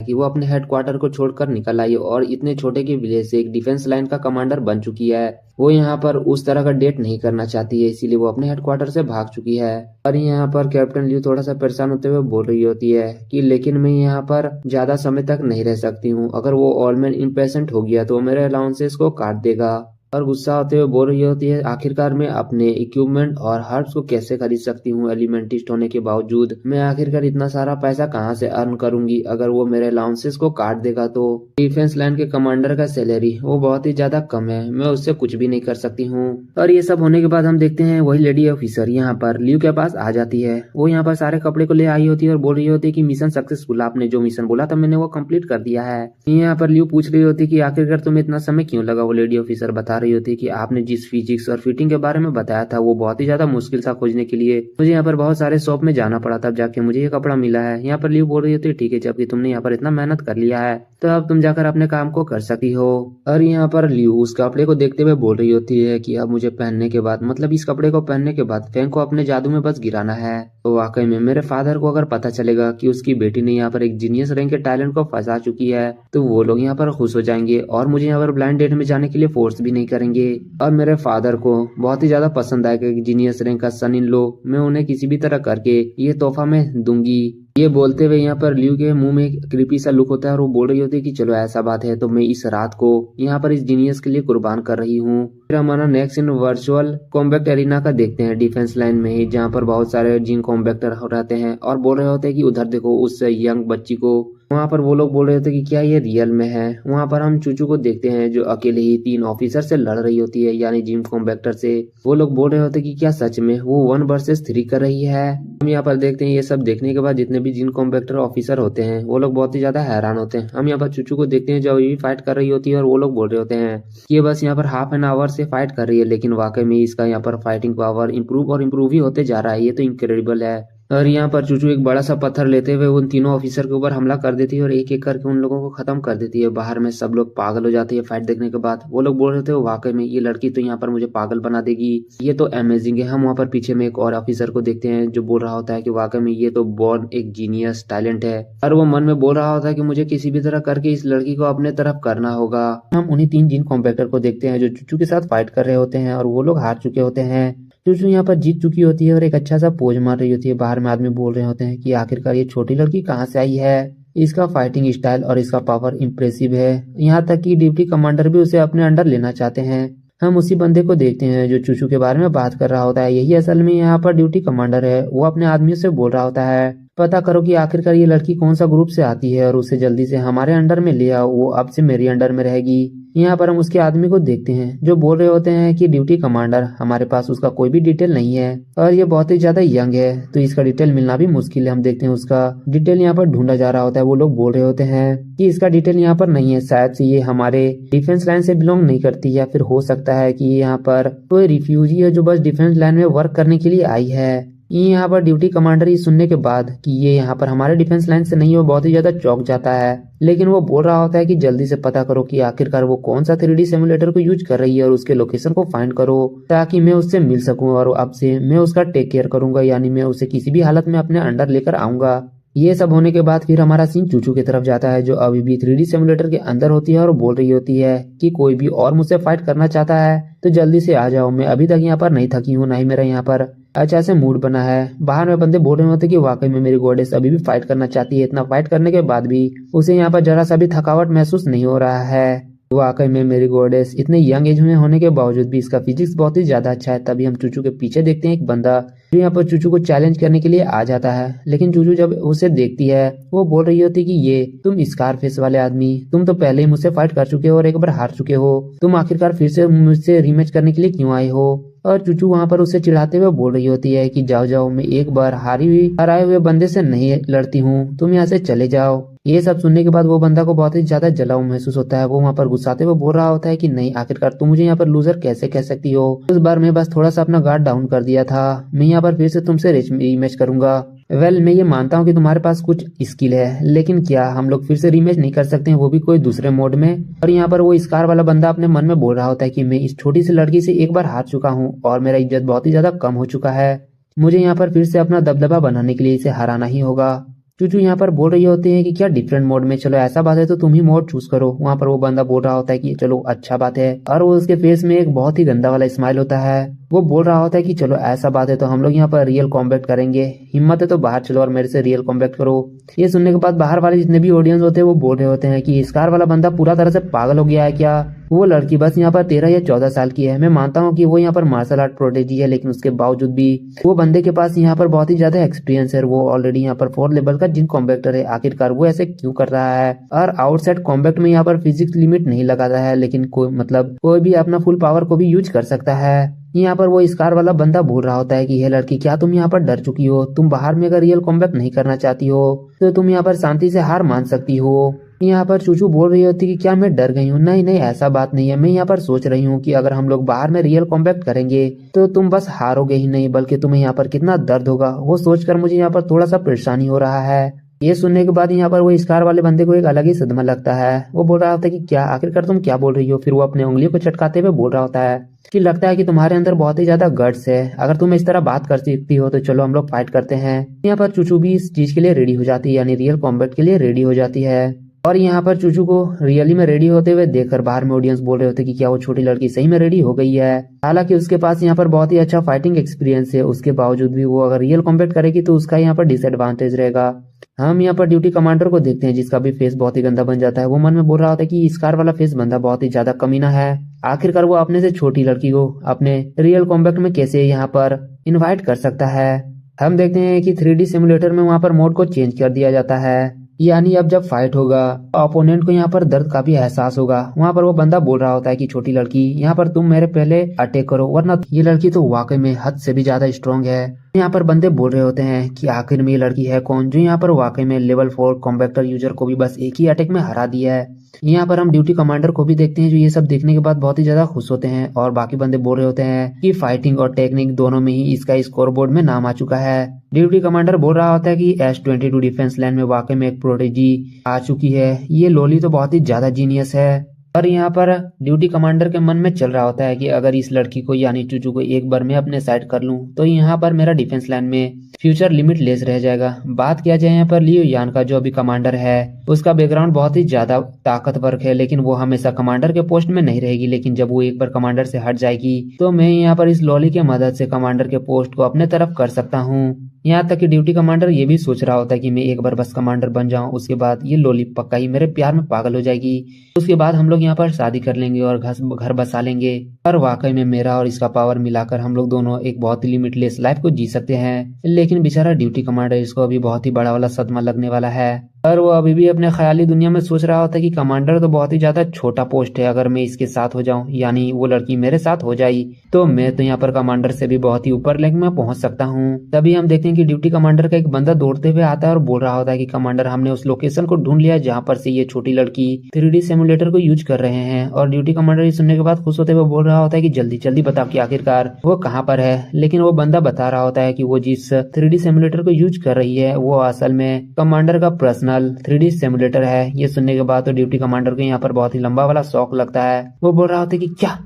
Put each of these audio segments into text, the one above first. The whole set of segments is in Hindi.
कि वो अपने हेडक्वार्टर को छोड़कर निकल आई और इतने छोटे के विलेज से एक डिफेंस लाइन का कमांडर बन चुकी है। वो यहाँ पर उस तरह का डेट नहीं करना चाहती है, इसीलिए वो अपने हेडक्वार्टर से भाग चुकी है। और यहाँ पर कैप्टन लियू थोड़ा सा परेशान होते हुए बोल रही होती है कि लेकिन मैं यहाँ पर ज्यादा समय तक नहीं रह सकती हूँ। अगर वो ऑलमैन इम्पेशेंट हो गया तो मेरे अलाउंसेस को काट देगा। और गुस्सा होते हुए बोल रही होती है आखिरकार मैं अपने इक्विपमेंट और हर्ब्स को कैसे खरीद सकती हूँ। एलिमेंटिस्ट होने के बावजूद मैं आखिरकार इतना सारा पैसा कहाँ से अर्न करूंगी अगर वो मेरे अलाउंसेस को काट देगा तो। डिफेंस लाइन के कमांडर का सैलरी वो बहुत ही ज्यादा कम है, मैं उससे कुछ भी नहीं कर सकती हूँ। और ये सब होने के बाद हम देखते हैं वही लेडी ऑफिसर यहाँ पर लियू के पास आ जाती है। वो यहाँ पर सारे कपड़े को ले आई होती है और बोल रही होती है कि मिशन सक्सेसफुल, आपने जो मिशन बोला था मैंने वो कंप्लीट कर दिया है। यहाँ पर लियू पूछ रही होती है कि आखिरकार तुम्हें इतना समय क्यों लगा। वो लेडी ऑफिसर बता रही होती है कि आपने जिस फिजिक्स और फिटिंग के बारे में बताया था वो बहुत ही ज्यादा मुश्किल था खोजने के लिए, मुझे यहाँ पर बहुत सारे शॉप में जाना पड़ा तब जाके मुझे ये कपड़ा मिला है। यहाँ पर लियू बोल रही होती है ठीक है, जबकि तुमने यहाँ पर इतना मेहनत कर लिया है तो अब तुम जाकर अपने काम को कर सकती हो। और यहाँ पर लियू उस कपड़े को देखते हुए बोल रही होती है कि अब मुझे पहनने के बाद मतलब इस कपड़े को पहनने के बाद फैंग को अपने जादू में बस गिराना है। तो वाकई में मेरे फादर को अगर पता चलेगा कि उसकी बेटी ने यहाँ पर एक जीनियस रैंक के टैलेंट को फंसा चुकी है तो वो लोग यहाँ पर खुश हो जाएंगे और मुझे यहाँ पर ब्लाइंड डेट में जाने के लिए फोर्स भी नहीं करेंगे। और मेरे फादर को बहुत ही ज्यादा पसंद आएगा कि जीनियस रैंक का सन इन लो, मैं उन्हें किसी भी तरह करके ये तोहफा में दूंगी। ये बोलते हुए यहाँ पर लियू के मुंह में एक क्रीपी सा लुक होता है और वो बोल रही होती है कि चलो ऐसा बात है तो मैं इस रात को यहाँ पर इस जीनियस के लिए कुर्बान कर रही हूँ। फिर हमारा next in virtual combat arena का देखते हैं डिफेंस लाइन में ही, जहाँ पर बहुत सारे जिन कॉम्बैक्टर रहते हैं और बोल रहे होते हैं कि उधर देखो उस यंग बच्ची को। वहाँ पर वो लोग बोल रहे थे कि क्या ये रियल में है। वहाँ पर हम चूचू को देखते हैं जो अकेले ही 3 ऑफिसर से लड़ रही होती है यानी जिम कॉम्बैक्टर से। वो लोग बोल रहे होते कि क्या सच में वो 1 वर्सेस 3 कर रही है। हम यहाँ पर देखते हैं ये सब देखने के बाद जितने भी जिम कॉम्बैक्टर ऑफिसर होते हैं वो लोग बहुत ही ज्यादा हैरान होते हैं। हम यहाँ पर चूचू को देखते हैं जो अभी फाइट कर रही होती है और वो लोग बोल रहे होते हैं कि ये बस यहाँ पर हाफ एन आवर से फाइट कर रही है, लेकिन वाकई में इसका यहाँ पर फाइटिंग पावर इम्प्रूव और इम्प्रूव ही होते जा रहा है, ये तो इनक्रेडिबल है। और यहाँ पर चूचू एक बड़ा सा पत्थर लेते हुए उन तीनों ऑफिसर के ऊपर हमला कर देती है और एक एक करके उन लोगों को खत्म कर देती है। बाहर में सब लोग पागल हो जाते हैं फाइट देखने के बाद। वो लोग बोल रहे थे वाकई में ये लड़की तो यहाँ पर मुझे पागल बना देगी, ये तो अमेजिंग है। हम वहाँ पर पीछे में एक और ऑफिसर को देखते हैं जो बोल रहा होता है कि वाकई में ये तो बॉर्न एक जीनियस टैलेंट है। और वो मन में बोल रहा होता है कि मुझे किसी भी तरह करके इस लड़की को अपने तरफ करना होगा। हम उन्हीं 3 जिन कॉम्बैक्टर को देखते हैं जो चूचू के साथ फाइट कर रहे होते हैं और वो लोग हार चुके होते हैं। चूचू यहाँ पर जीत चुकी होती है और एक अच्छा सा पोज मार रही होती है। बाहर में आदमी बोल रहे होते हैं कि आखिरकार ये छोटी लड़की कहाँ से आई है, इसका फाइटिंग स्टाइल और इसका पावर इम्प्रेसिव है। यहाँ तक कि डिप्टी कमांडर भी उसे अपने अंडर लेना चाहते हैं। हम उसी बंदे को देखते हैं जो चूचू के बारे में बात कर रहा होता है, यही असल में यहाँ पर ड्यूटी कमांडर है। वो अपने आदमियों से बोल रहा होता है पता करो कि आखिरकार ये लड़की कौन सा ग्रुप से आती है और उसे जल्दी से हमारे अंडर में ले आओ, वो अब से मेरे अंडर में रहेगी। यहाँ पर हम उसके आदमी को देखते हैं जो बोल रहे होते हैं कि ड्यूटी कमांडर हमारे पास उसका कोई भी डिटेल नहीं है और ये बहुत ही ज्यादा यंग है तो इसका डिटेल मिलना भी मुश्किल है। हम देखते हैं उसका डिटेल यहाँ पर ढूंढा जा रहा होता है। वो लोग बोल रहे होते हैं कि इसका डिटेल यहाँ पर नहीं है, शायद से ये हमारे डिफेंस लाइन से बिलोंग नहीं करती या फिर हो सकता है कि यहाँ पर कोई रिफ्यूजी है जो बस डिफेंस लाइन में वर्क करने के लिए आई है। यहाँ पर ड्यूटी कमांडर ये सुनने के बाद कि ये यहाँ पर हमारे डिफेंस लाइन से नहीं है वो बहुत ही ज्यादा चौंक जाता है, लेकिन वो बोल रहा होता है कि जल्दी से पता करो कि आखिरकार वो कौन सा 3D सिमुलेटर को यूज कर रही है और उसके लोकेशन को फाइंड करो ताकि मैं उससे मिल सकूं और अब से मैं उसका टेक केयर करूंगा, यानी मैं उसे किसी भी हालत में अपने अंडर लेकर आऊंगा। ये सब होने के बाद फिर हमारा सीन चूचू की तरफ जाता है जो अभी भी 3D सिमुलेटर के अंदर होती है और बोल रही होती है कि कोई भी और मुझसे फाइट करना चाहता है तो जल्दी से आ जाओ, मैं अभी तक यहाँ पर नहीं थकी हूँ, ना ही मेरा यहाँ पर अच्छा से मूड बना है। बाहर में बंदे बोल रहे होते कि वाकई में मेरी गॉडेस अभी भी फाइट करना चाहती है। इतना फाइट करने के बाद भी उसे यहाँ पर जरा सा भी थकावट महसूस नहीं हो रहा है। वाकई में मेरी गॉडेस इतने यंग एज में होने के बावजूद भी इसका फिजिक्स बहुत ही ज्यादा अच्छा है। तभी हम चूचू के पीछे देखते हैं एक बंदा जो यहाँ पर चूचू को चैलेंज करने के लिए आ जाता है, लेकिन चूचू जब उसे देखती है वो बोल रही होती कि ये तुम स्कारफेस वाले आदमी, तुम तो पहले ही मुझसे फाइट कर चुके हो और एक बार हार चुके हो, तुम आखिरकार फिर से मुझसे रीमैच करने के लिए क्यों आए हो। और चूचू वहाँ पर उसे चिढ़ाते हुए बोल रही होती है कि जाओ जाओ, मैं एक बार हराए हुए बंदे से नहीं लड़ती हूँ, तुम यहाँ से चले जाओ। ये सब सुनने के बाद वो बंदा को बहुत ही ज्यादा जलाऊ महसूस होता है। वो वहाँ पर गुस्साते हुए बोल रहा होता है कि नहीं, आखिरकार तुम मुझे यहाँ पर लूजर कैसे कह सकती हो, उस बार मैं बस थोड़ा सा अपना गार्ड डाउन कर दिया था, मैं यहाँ पर फिर से तुमसे रीमैच करूंगा। मैं ये मानता हूँ कि तुम्हारे पास कुछ स्किल है, लेकिन क्या हम लोग फिर से रीमैच नहीं कर सकते हैं, वो भी कोई दूसरे मोड में। और यहाँ पर वो स्कार वाला बंदा अपने मन में बोल रहा होता है कि मैं इस छोटी सी लड़की से एक बार हार चुका हूँ और मेरा इज्जत बहुत ही ज्यादा कम हो चुका है, मुझे यहाँ पर फिर से अपना दबदबा बनाने के लिए इसे हराना ही होगा। चूचू यहाँ पर बोल रही होती है कि क्या डिफरेंट मोड में, चलो ऐसा बात है तो तुम ही मोड चूज करो। वहाँ पर वो बंदा बोल रहा होता है कि चलो अच्छा बात है, और वो उसके फेस में एक बहुत ही गंदा वाला स्माइल होता है। वो बोल रहा होता है कि चलो ऐसा बात है तो हम लोग यहाँ पर रियल कॉम्बैट करेंगे, हिम्मत है तो बाहर चलो और मेरे से रियल कॉम्बैट करो। ये सुनने के बाद बाहर वाले जितने भी ऑडियंस होते हैं वो बोल रहे होते हैं कि स्कार वाला बंदा पूरा तरह से पागल हो गया है क्या। वो लड़की बस यहाँ पर 13 या 14 साल की है। मैं मानता हूँ कि वो यहाँ पर मार्शल आर्ट प्रोटेजी है, लेकिन उसके बावजूद भी वो बंदे के पास यहाँ पर बहुत ही ज्यादा एक्सपीरियंस है। वो ऑलरेडी यहाँ पर 4 लेवल का जिन कॉम्बैक्टर है, आखिरकार वो ऐसे क्यों कर रहा है। और आउटसाइड कॉम्बैक्ट में यहाँ पर फिजिक्स लिमिट नहीं लगाता है, लेकिन कोई भी अपना फुल पावर को भी यूज कर सकता है। यहाँ पर वो स्कार वाला बंदा बोल रहा होता है कि हे लड़की, क्या तुम यहाँ पर डर चुकी हो? तुम बाहर में अगर रियल कॉम्बैट नहीं करना चाहती हो तो तुम यहाँ पर शांति से हार मान सकती हो। यहाँ पर चूचू बोल रही होती कि क्या मैं डर गई हूँ? नहीं नहीं, ऐसा बात नहीं है। मैं यहाँ पर सोच रही हूँ कि अगर हम लोग बाहर में रियल कॉम्बैट करेंगे तो तुम बस हारोगे ही नहीं, बल्कि तुम्हें यहाँ पर कितना दर्द होगा वो सोचकर मुझे यहाँ पर थोड़ा सा परेशानी हो रहा है। ये सुनने के बाद यहाँ पर वो स्कार वाले बंदे को एक अलग ही सदमा लगता है। वो बोल रहा होता है कि क्या, आखिरकार तुम क्या बोल रही हो? फिर वो अपने उंगलियों को चटकाते हुए बोल रहा होता है कि लगता है कि तुम्हारे अंदर बहुत ही ज्यादा गट्स है। अगर तुम इस तरह बात कर सकती हो तो चलो हम लोग फाइट करते हैं। यहाँ पर चूचू भी इस चीज के लिए रेडी हो जाती है, यानी रियल कॉम्बैट के लिए रेडी हो जाती है। और यहाँ पर चूचू को रियली में रेडी होते हुए देखकर बाहर में ऑडियंस बोल रहे होते कि क्या वो छोटी लड़की सही में रेडी हो गई है। हालांकि उसके पास यहाँ पर बहुत ही अच्छा फाइटिंग एक्सपीरियंस है, उसके बावजूद भी वो अगर रियल कॉम्बैट करेगी तो उसका यहाँ पर डिसएडवांटेज रहेगा। हम यहाँ पर ड्यूटी कमांडर को देखते हैं जिसका भी फेस बहुत ही गंदा बन जाता है। वो मन में बोल रहा होता है कि स्कार वाला फेस बंदा बहुत ही ज्यादा कमीना है। आखिरकार वो अपने से छोटी लड़की को अपने रियल कॉम्बैट में कैसे यहाँ पर इनवाइट कर सकता है। हम देखते हैं कि 3D सिमुलेटर में वहाँ पर मोड को चेंज कर दिया जाता है, यानी अब जब फाइट होगा ओपोनेंट को यहाँ पर दर्द का भी एहसास होगा। वहाँ पर वो बंदा बोल रहा होता है कि छोटी लड़की, यहाँ पर तुम मेरे पहले अटैक करो, वरना ये लड़की तो वाकई में हद से भी ज्यादा स्ट्रांग है। यहाँ पर बंदे बोल रहे होते हैं कि आखिर में ये लड़की है कौन जो यहाँ पर वाकई में लेवल 4 कॉम्बैक्टर यूजर को भी बस एक ही अटैक में हरा दिया है। यहाँ पर हम ड्यूटी कमांडर को भी देखते हैं जो ये सब देखने के बाद बहुत ही ज्यादा खुश होते हैं। और बाकी बंदे बोल रहे होते हैं कि फाइटिंग और टेक्निक दोनों में ही इसका स्कोर बोर्ड में नाम आ चुका है। ड्यूटी कमांडर बोल रहा होता है कि S22 डिफेंस लाइन में वाकई में एक प्रोटेजी आ चुकी है। ये लोली तो बहुत ही ज्यादा जीनियस है। और यहाँ पर ड्यूटी कमांडर के मन में चल रहा होता है कि अगर इस लड़की को यानी चूचू को एक बार मैं अपने साइड कर लूं तो यहाँ पर मेरा डिफेंस लाइन में फ्यूचर लिमिट लेस रह जाएगा। बात किया जाए यहाँ पर लियो यान का जो अभी कमांडर है, उसका बैकग्राउंड बहुत ही ज्यादा ताकतवर है, लेकिन वो हमेशा कमांडर के पोस्ट में नहीं रहेगी। लेकिन जब वो एक बार कमांडर से हट जाएगी तो मैं यहाँ पर इस लॉली के मदद से कमांडर के पोस्ट को अपने तरफ कर सकता हूँ। यहाँ तक कि ड्यूटी कमांडर ये भी सोच रहा होता है कि मैं एक बार बस कमांडर बन जाऊं, उसके बाद ये लोली पक्का ही मेरे प्यार में पागल हो जाएगी। उसके बाद हम लोग यहाँ पर शादी कर लेंगे और घर बसा लेंगे। और वाकई में मेरा और इसका पावर मिलाकर हम लोग दोनों एक बहुत ही लिमिटलेस लाइफ को जी सकते हैं। लेकिन बेचारा ड्यूटी कमांडर, इसको अभी बहुत ही बड़ा वाला सदमा लगने वाला है। और वो अभी भी अपने ख्याली दुनिया में सोच रहा होता है कि कमांडर तो बहुत ही ज्यादा छोटा पोस्ट है, अगर मैं इसके साथ हो जाऊं यानी वो लड़की मेरे साथ हो जाए तो मैं तो यहाँ पर कमांडर से भी बहुत ही ऊपर रैंक में पहुंच सकता हूँ। तभी हम देखते हैं कि ड्यूटी कमांडर का एक बंदा दौड़ते हुए आता है और बोल रहा होता है कि कमांडर, हमने उस लोकेशन को ढूंढ लिया जहाँ पर से ये छोटी लड़की 3D सिमुलेटर को यूज कर रहे हैं। और ड्यूटी कमांडर ये सुनने के बाद खुश होते हुए बोल रहा होता है कि जल्दी जल्दी बताओ कि आखिरकार वो कहाँ पर है। लेकिन वो बंदा बता रहा होता है कि वो जिस 3D सिमुलेटर को यूज कर रही है वो असल में कमांडर का पर्सनल 3D सिमुलेटर है। ये सुनने के बाद तो ड्यूटी कमांडर को यहाँ पर बहुत ही लंबा वाला शौक लगता है। वो बोल रहा होता है कि क्या,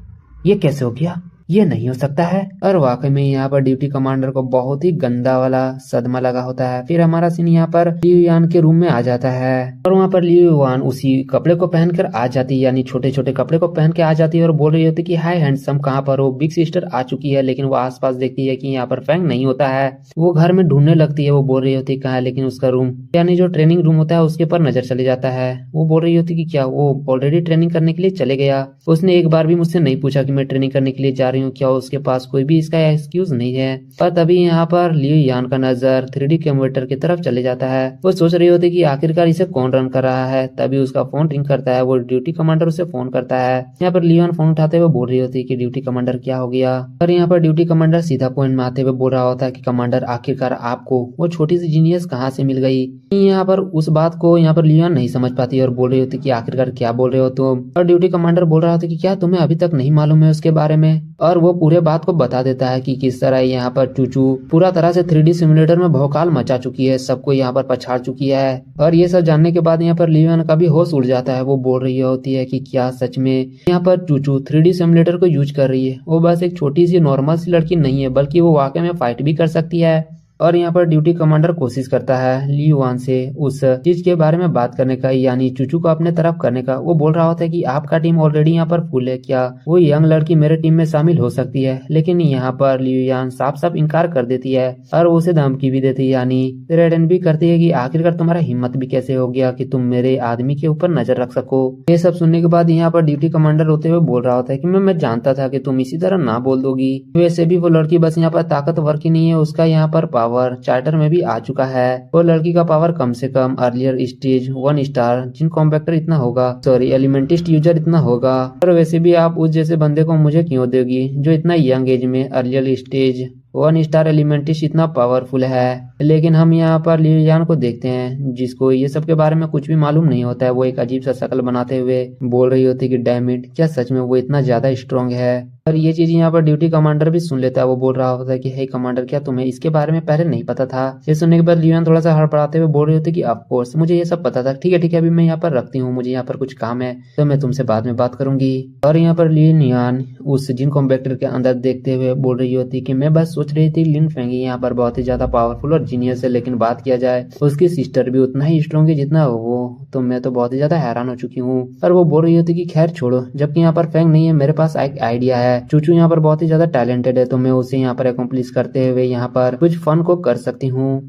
ये कैसे हो गया? ये नहीं हो सकता है। और वाकई में यहाँ पर ड्यूटी कमांडर को बहुत ही गंदा वाला सदमा लगा होता है। फिर हमारा सीन यहाँ पर लियो यान के रूम में आ जाता है और वहाँ पर लियो यान उसी कपड़े को पहनकर आ जाती है, यानी छोटे छोटे कपड़े को पहन के आ जाती है और बोल रही होती है कि हाय हैंडसम, कहाँ पर हो? बिग सिस्टर आ चुकी है। लेकिन वो आसपास देखती है कि यहाँ पर फैंग नहीं होता है। वो घर में ढूंढने लगती है। वो बोल रही होती है कहाँ है, लेकिन उसका रूम यानी जो ट्रेनिंग रूम होता है उसके पर नजर चले जाता है। वो बोल रही होती है कि क्या वो ऑलरेडी ट्रेनिंग करने के लिए चले गया? उसने एक बार भी मुझसे नहीं पूछा कि मैं ट्रेनिंग करने के लिए जा रही हूँ क्या? उसके पास कोई भी इसका एक्सक्यूज नहीं है। पर तभी यहाँ पर लियो यान का नजर 3D कंप्यूटर की तरफ चले जाता है। वो सोच रही होती है कि आखिरकार इसे कौन रन कर रहा है। तभी उसका फोन रिंग करता है। वो ड्यूटी कमांडर उसे फोन करता है। यहाँ पर लियोन फोन उठाते हुए बोल रही होती है कि ड्यूटी कमांडर क्या हो गया। और यहाँ पर ड्यूटी कमांडर सीधा पॉइंट में आते हुए बोल रहा होता है कि कमांडर, आखिरकार आपको वो छोटी सी जीनियस कहाँ से मिल गई? यहाँ पर उस बात को यहाँ पर लियोन नहीं समझ पाती और बोल रही होती कि आखिरकार क्या बोल रहे हो तुम? और ड्यूटी कमांडर बोल रहा होता कि क्या तुम्हें अभी तक नहीं मालूम है उसके बारे में? और वो पूरे बात को बता देता है कि किस तरह यहाँ पर चूचू पूरा तरह से 3D सिमुलेटर में भौकाल मचा चुकी है, सबको यहाँ पर पछाड़ चुकी है। और ये सब जानने के बाद यहाँ पर लियोन का भी होश उड़ जाता है। वो बोल रही होती है कि क्या सच में यहाँ पर चूचू 3D सिमुलेटर को यूज कर रही है? वो बस एक छोटी सी नॉर्मल सी लड़की नहीं है, बल्कि वो वाकई में फाइट भी कर सकती है। और यहाँ पर ड्यूटी कमांडर कोशिश करता है ली युआन से उस चीज के बारे में बात करने का, यानी चूचू को अपने तरफ करने का। वो बोल रहा होता है कि आपका टीम ऑलरेडी यहाँ पर फुल है, क्या वो यंग लड़की मेरे टीम में शामिल हो सकती है? लेकिन यहाँ पर ली युआन साफ साफ इनकार कर देती है और उसे धमकी भी देती है, यानी थ्रेटन भी करती है कि आखिरकार तुम्हारा हिम्मत भी कैसे हो गया कि तुम मेरे आदमी के ऊपर नजर रख सको। ये सब सुनने के बाद यहाँ पर ड्यूटी कमांडर होते हुए बोल रहा होता है कि मैं जानता था कि तुम इसी तरह ना बोल दोगी। वैसे भी वो लड़की बस यहाँ पर ताकतवर की नहीं है, उसका यहाँ पर पावर चार्टर में भी आ चुका है। वो लड़की का पावर कम से कम अर्लियर स्टेज 1 स्टार जिन कॉम्पैक्टर इतना होगा, सॉरी एलिमेंटिस्ट यूजर इतना होगा। और वैसे भी आप उस जैसे बंदे को मुझे क्यों दोगी जो इतना यंग एज में अर्लियर स्टेज 1 स्टार एलिमेंटिस्ट इतना पावरफुल है। लेकिन हम यहाँ पर ली युआन को देखते हैं जिसको ये सब के बारे में कुछ भी मालूम नहीं होता है। वो एक अजीब सा शक्ल बनाते हुए बोल रही होती है कि डैम इट, क्या सच में वो इतना ज्यादा स्ट्रांग है? और ये चीज यहाँ पर ड्यूटी कमांडर भी सुन लेता है। वो बोल रहा होता है कि हे कमांडर, क्या तुम्हें इसके बारे में पहले नहीं पता था? ये सुनने के बाद ली युआन थोड़ा सा हड़बड़ाते हुए बोल रही होती है कि ऑफ कोर्स मुझे ये सब पता था। ठीक है अभी मैं यहाँ पर रखती हूँ, मुझे यहाँ पर कुछ काम है तो मैं तुमसे बाद में बात करूंगी। और यहाँ पर ली युआन उस जिन कॉम्पैक्टर के अंदर देखते हुए बोल रही होती है कि मैं बस सोच रही थी लिन फेंगी यहाँ पर बहुत ही ज्यादा पावरफुल और जीनियस है, लेकिन बात किया जाए उसकी सिस्टर भी उतना ही स्ट्रॉन्ग है जितना वो, तो मैं तो बहुत ही ज्यादा हैरान हो चुकी हूँ। और वो बोल रही होती कि खैर छोड़ो, जबकि यहाँ पर फेंग नहीं है, मेरे पास एक आइडिया है। चूचू यहाँ पर बहुत ही ज्यादा टैलेंटेड है, तो मैं उसे यहाँ पर अकम्प्लिश करते हुए यहाँ पर कुछ फन को कर सकती हूँ।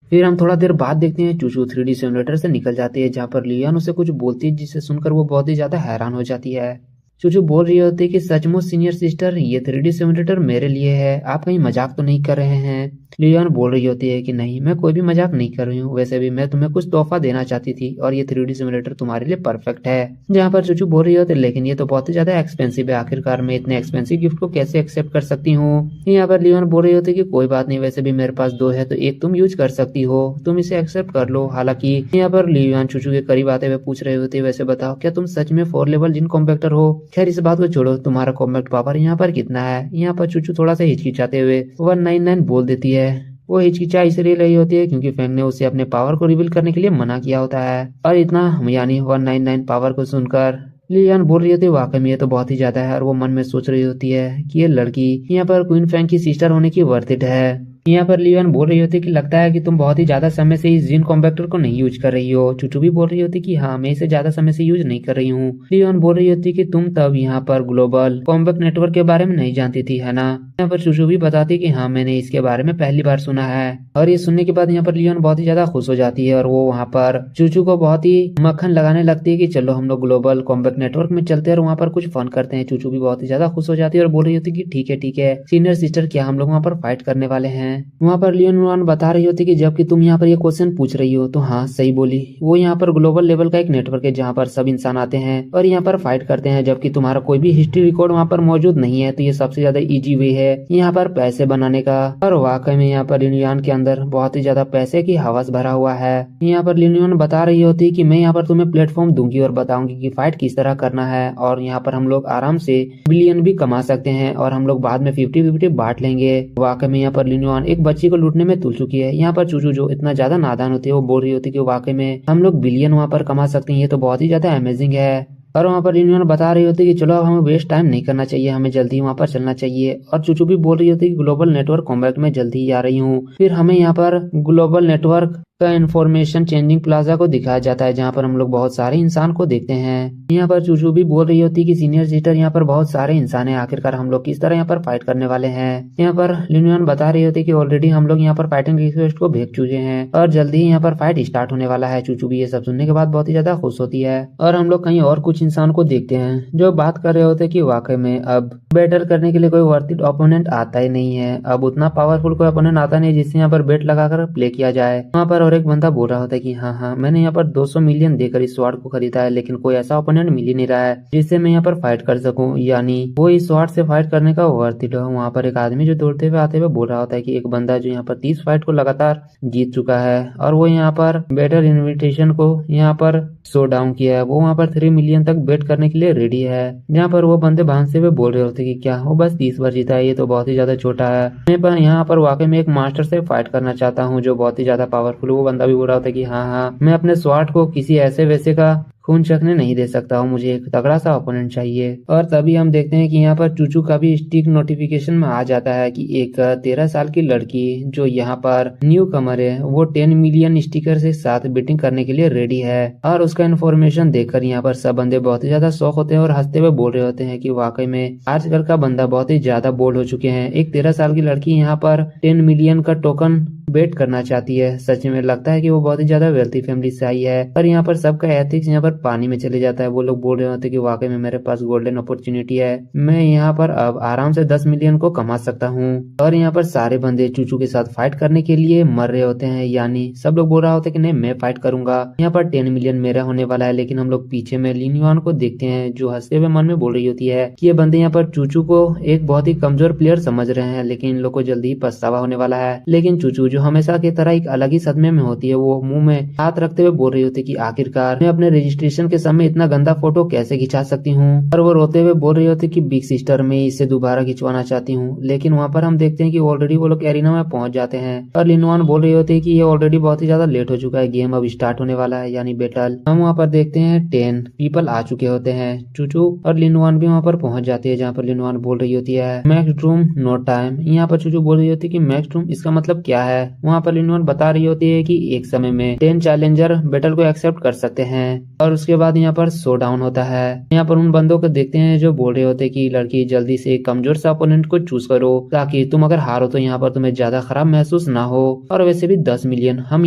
फिर हम थोड़ा देर बाद देखते हैं चूचू 3D सिमुलेटर से निकल जाती है, जहाँ पर ली युआन उसे कुछ बोलती है जिसे सुनकर वो बहुत ही ज्यादा हैरान हो जाती है। चूचू बोल रही होती है कि सचमुच सीनियर सिस्टर, ये 3D सिमुलेटर मेरे लिए है, आप कहीं मजाक तो नहीं कर रहे हैं? ली युआन बोल रही होती है कि नहीं, मैं कोई भी मजाक नहीं कर रही हूँ, वैसे भी मैं तुम्हें कुछ तोहफा देना चाहती थी और ये 3D सिमुलेटर तुम्हारे लिए परफेक्ट है। जहाँ पर चूचू बोल रही होती है लेकिन ये तो बहुत ही ज्यादा एक्सपेंसिव है, आखिरकार मैं इतने एक्सपेंसिव गिफ्ट को कैसे एक्सेप्ट कर सकती हूँ? यहाँ पर ली युआन बोल रही होती है कि कोई बात नहीं, वैसे भी मेरे पास 2 है तो एक तुम यूज कर सकती हो, तुम इसे एक्सेप्ट कर लो। हालांकि यहाँ पर ली युआन चूचू के करीब आते हुए पूछ रहे होते वैसे बताओ क्या तुम सच में 4 लेवल जिन कॉम्पैक्टर हो? खैर इस बात को छोड़ो, तुम्हारा कॉम्पैक्ट पावर यहाँ पर कितना है? यहाँ पर चूचू थोड़ा सा हिचकिचाते हुए 199 बोल देती है। वो हिचकिचा इसलिए रही होती है क्योंकि फेंग ने उसे अपने पावर को रिवील करने के लिए मना किया होता है। और इतना यानी 199 पावर को सुनकर ली युआन बोल रही होती है वाकई में ये तो बहुत ही ज्यादा है, और वो मन में सोच रही होती है कि ये लड़की यहाँ पर क्वीन फेंग की सिस्टर होने की वर्थ इट है। यहाँ पर ली युआन बोल रही होती है कि लगता है कि तुम बहुत ही ज्यादा समय से इस जिन कॉम्पैक्टर को नहीं यूज कर रही हो। चूचू भी बोल रही होती कि हाँ मैं इसे ज्यादा समय से यूज नहीं कर रही हूँ। ली युआन बोल रही होती कि तुम तब यहाँ पर ग्लोबल कॉम्पैक्ट नेटवर्क के बारे में नहीं जानती थी, है ना? यहाँ पर चूचू भी बताती कि हाँ मैंने इसके बारे में पहली बार सुना है। और ये सुनने के बाद यहाँ पर ली युआन बहुत ही ज्यादा खुश हो जाती है और वो वहाँ पर चूचू को बहुत ही मक्खन लगाने लगती है कि चलो हम लोग ग्लोबल कॉम्पैक्ट नेटवर्क में चलते हैं और वहाँ पर कुछ फन करते हैं। चूचू भी बहुत ही ज्यादा खुश हो जाती है और बोल रही होती कि ठीक है सीनियर सिस्टर, क्या हम लोग वहाँ पर फाइट करने वाले हैं? वहाँ पर ली युआन बता रही होती कि जबकि तुम यहाँ पर ये क्वेश्चन पूछ रही हो तो हाँ सही बोली, वो यहाँ पर ग्लोबल लेवल का एक नेटवर्क है जहाँ पर सब इंसान आते हैं और यहाँ पर फाइट करते हैं। जबकि तुम्हारा कोई भी हिस्ट्री रिकॉर्ड वहाँ पर मौजूद नहीं है, तो ये सबसे ज्यादा इजी वे है यहाँ पर पैसे बनाने का। और वाकई में यहाँ पर ली युआन के अंदर बहुत ही ज्यादा पैसे की हवस भरा हुआ है। यहाँ पर ली युआन बता रही होती कि मैं यहाँ पर तुम्हें प्लेटफॉर्म दूंगी और बताऊंगी कि फाइट किस तरह करना है, और यहाँ पर हम लोग आराम से बिलियन भी कमा सकते हैं और हम लोग बाद में 50-50 बांट लेंगे। वाकई में यहाँ पर ली युआन एक बच्ची को लूटने में तुल चुकी है। यहाँ पर चूचू जो इतना ज्यादा नादान होती है वो बोल रही होती है कि वाकई में हम लोग बिलियन वहाँ पर कमा सकते हैं, ये तो बहुत ही ज्यादा अमेजिंग है। और वहाँ पर ली युआन बता रही होती है कि चलो अब हमें वेस्ट टाइम नहीं करना चाहिए, हमें जल्दी वहाँ पर चलना चाहिए। और चूचू भी बोल रही होती है कि ग्लोबल नेटवर्क कॉम्पैक्ट में जल्दी ही आ रही हूँ। फिर हमें यहाँ पर ग्लोबल नेटवर्क का इंफॉर्मेशन चेंजिंग प्लाजा को दिखाया जाता है, जहाँ पर हम लोग बहुत सारे इंसान को देखते हैं। यहाँ पर चूचू भी बोल रही होती है कि सीनियर सिस्टर यहाँ पर बहुत सारे इंसान हैं, आखिरकार हम लोग किस तरह यहाँ पर फाइट करने वाले हैं। यहाँ पर ली युआन बता रही होती है कि ऑलरेडी हम लोग यहाँ पर फाइटिंग रिक्वेस्ट को भेज चुके हैं और जल्दी ही यहाँ पर फाइट स्टार्ट होने वाला है। चूचू भी ये सब सुनने के बाद बहुत ही ज्यादा खुश होती है। और हम लोग कहीं और कुछ इंसान को देखते हैं जो बात कर रहे होते हैं कि वाकई में अब बैटल करने के लिए कोई वर्थ इट ओपोनेंट आता ही नहीं है, अब उतना पावरफुल कोई ओपोनेंट आता नहीं जिससे यहाँ पर बेट लगाकर प्ले किया जाए। वहाँ पर और एक बंदा बोल रहा होता है कि हाँ मैंने यहाँ पर 200 मिलियन देकर इस स्वॉर्ड को खरीदा है, लेकिन कोई ऐसा ओपोनेंट मिल ही नहीं रहा है जिससे मैं यहाँ पर फाइट कर सकूं, यानी वो इस स्वॉर्ड से फाइट करने का वर्थ इट हो। वहाँ पर एक आदमी जो दौड़ते हुए आते हुए बोल रहा होता है कि एक बंदा जो यहाँ पर 30 फाइट को लगातार जीत चुका है और वो यहाँ पर बेटर इन्विटेशन को यहाँ पर शो डाउन किया है, वो वहाँ पर 3 मिलियन तक बेट करने के लिए रेडी है। जहाँ पर वो बंदे भांजते हुए बोल रहे होते कि क्या वो बस 30 बार जीता है, ये तो बहुत ही ज्यादा छोटा है, मैं पर यहाँ पर वाकई में एक मास्टर से फाइट करना चाहता हूँ जो बहुत ही ज्यादा पावरफुल। वो बंदा भी बोल रहा होता है कि हाँ मैं अपने स्वॉर्ड को किसी ऐसे वैसे का खून चखने नहीं दे सकता हूँ, मुझे एक तगड़ा सा ओपोनेंट चाहिए। और तभी हम देखते हैं कि यहाँ पर चूचू का भी स्टिक नोटिफिकेशन में आ जाता है कि एक 13 साल की लड़की जो यहाँ पर न्यू कमर है वो 10 मिलियन स्टिकर से साथ बीटिंग करने के लिए रेडी है। और उसका इन्फॉर्मेशन देखकर यहाँ पर सब बंदे बहुत ही ज्यादा शौक होते हैं और हंसते हुए बोल रहे होते हैं कि वाकई में आजकल का बंदा बहुत ही ज्यादा बोल्ड हो चुके हैं। एक 13 साल की लड़की यहाँ पर 10 मिलियन का टोकन बेट करना चाहती है। सच में लगता है कि वो बहुत ही ज्यादा वेल्थी फैमिली से आई है। पर यहाँ पर सबका एथिक्स यहाँ पर पानी में चले जाता है। वो लोग बोल रहे होते हैं कि वाकई में मेरे पास गोल्डन अपॉर्चुनिटी है, मैं यहाँ पर अब आराम से 10 मिलियन को कमा सकता हूँ। और यहाँ पर सारे बंदे चूचू के साथ फाइट करने के लिए मर रहे होते हैं, यानी सब लोग बोल रहा होता है कि नहीं मैं फाइट करूंगा, यहाँ पर 10 मिलियन मेरा होने वाला है। लेकिन हम लोग पीछे में लिन युआन को देखते हैं जो हंसते हुए मन में बोल रही होती है कि ये बंदे यहाँ पर चूचू को एक बहुत ही कमजोर प्लेयर समझ रहे हैं, लेकिन इन लोग को जल्दी ही पछतावा होने वाला है। लेकिन चूचू जो हमेशा की तरह एक अलग ही सदमे में होती है, वो मुंह में हाथ रखते हुए बोल रही होती है कि आखिरकार मैं अपने रजिस्ट्रेशन के समय इतना गंदा फोटो कैसे खिंचा सकती हूँ। और वो रोते हुए बोल रही होती है कि बिग सिस्टर में इसे दोबारा खिंचवाना चाहती हूँ। लेकिन वहाँ पर हम देखते हैं कि ऑलरेडी वो लोग एरिना में पहुंच जाते हैं और लिनवान बोल रही होती है कि ये ऑलरेडी बहुत ही ज्यादा लेट हो चुका है, गेम अब स्टार्ट होने वाला है यानी बैटल। हम वहाँ पर देखते हैं 10 पीपल आ चुके होते हैं। चूचू और लिनवान भी वहाँ पर पहुंच जाती है जहाँ पर लिनवान बोल रही होती है मैक्स रूम नो टाइम। यहाँ पर चूचू बोल रही होती है कि मैक्स रूम इसका मतलब क्या है। वहाँ पर लिनवान बता रही होती है कि एक समय में 10 चैलेंजर बैटल को एक्सेप्ट कर सकते हैं और उसके बाद यहाँ पर शो डाउन होता है। यहाँ पर उन बंदों को देखते हैं जो बोल रहे होते हैं कि लड़की जल्दी से कमजोर सा अपोनेंट को चूज करो ताकि तुम अगर हारो तो यहाँ पर तुम्हें ज्यादा खराब महसूस ना हो। और वैसे भी 10 मिलियन हम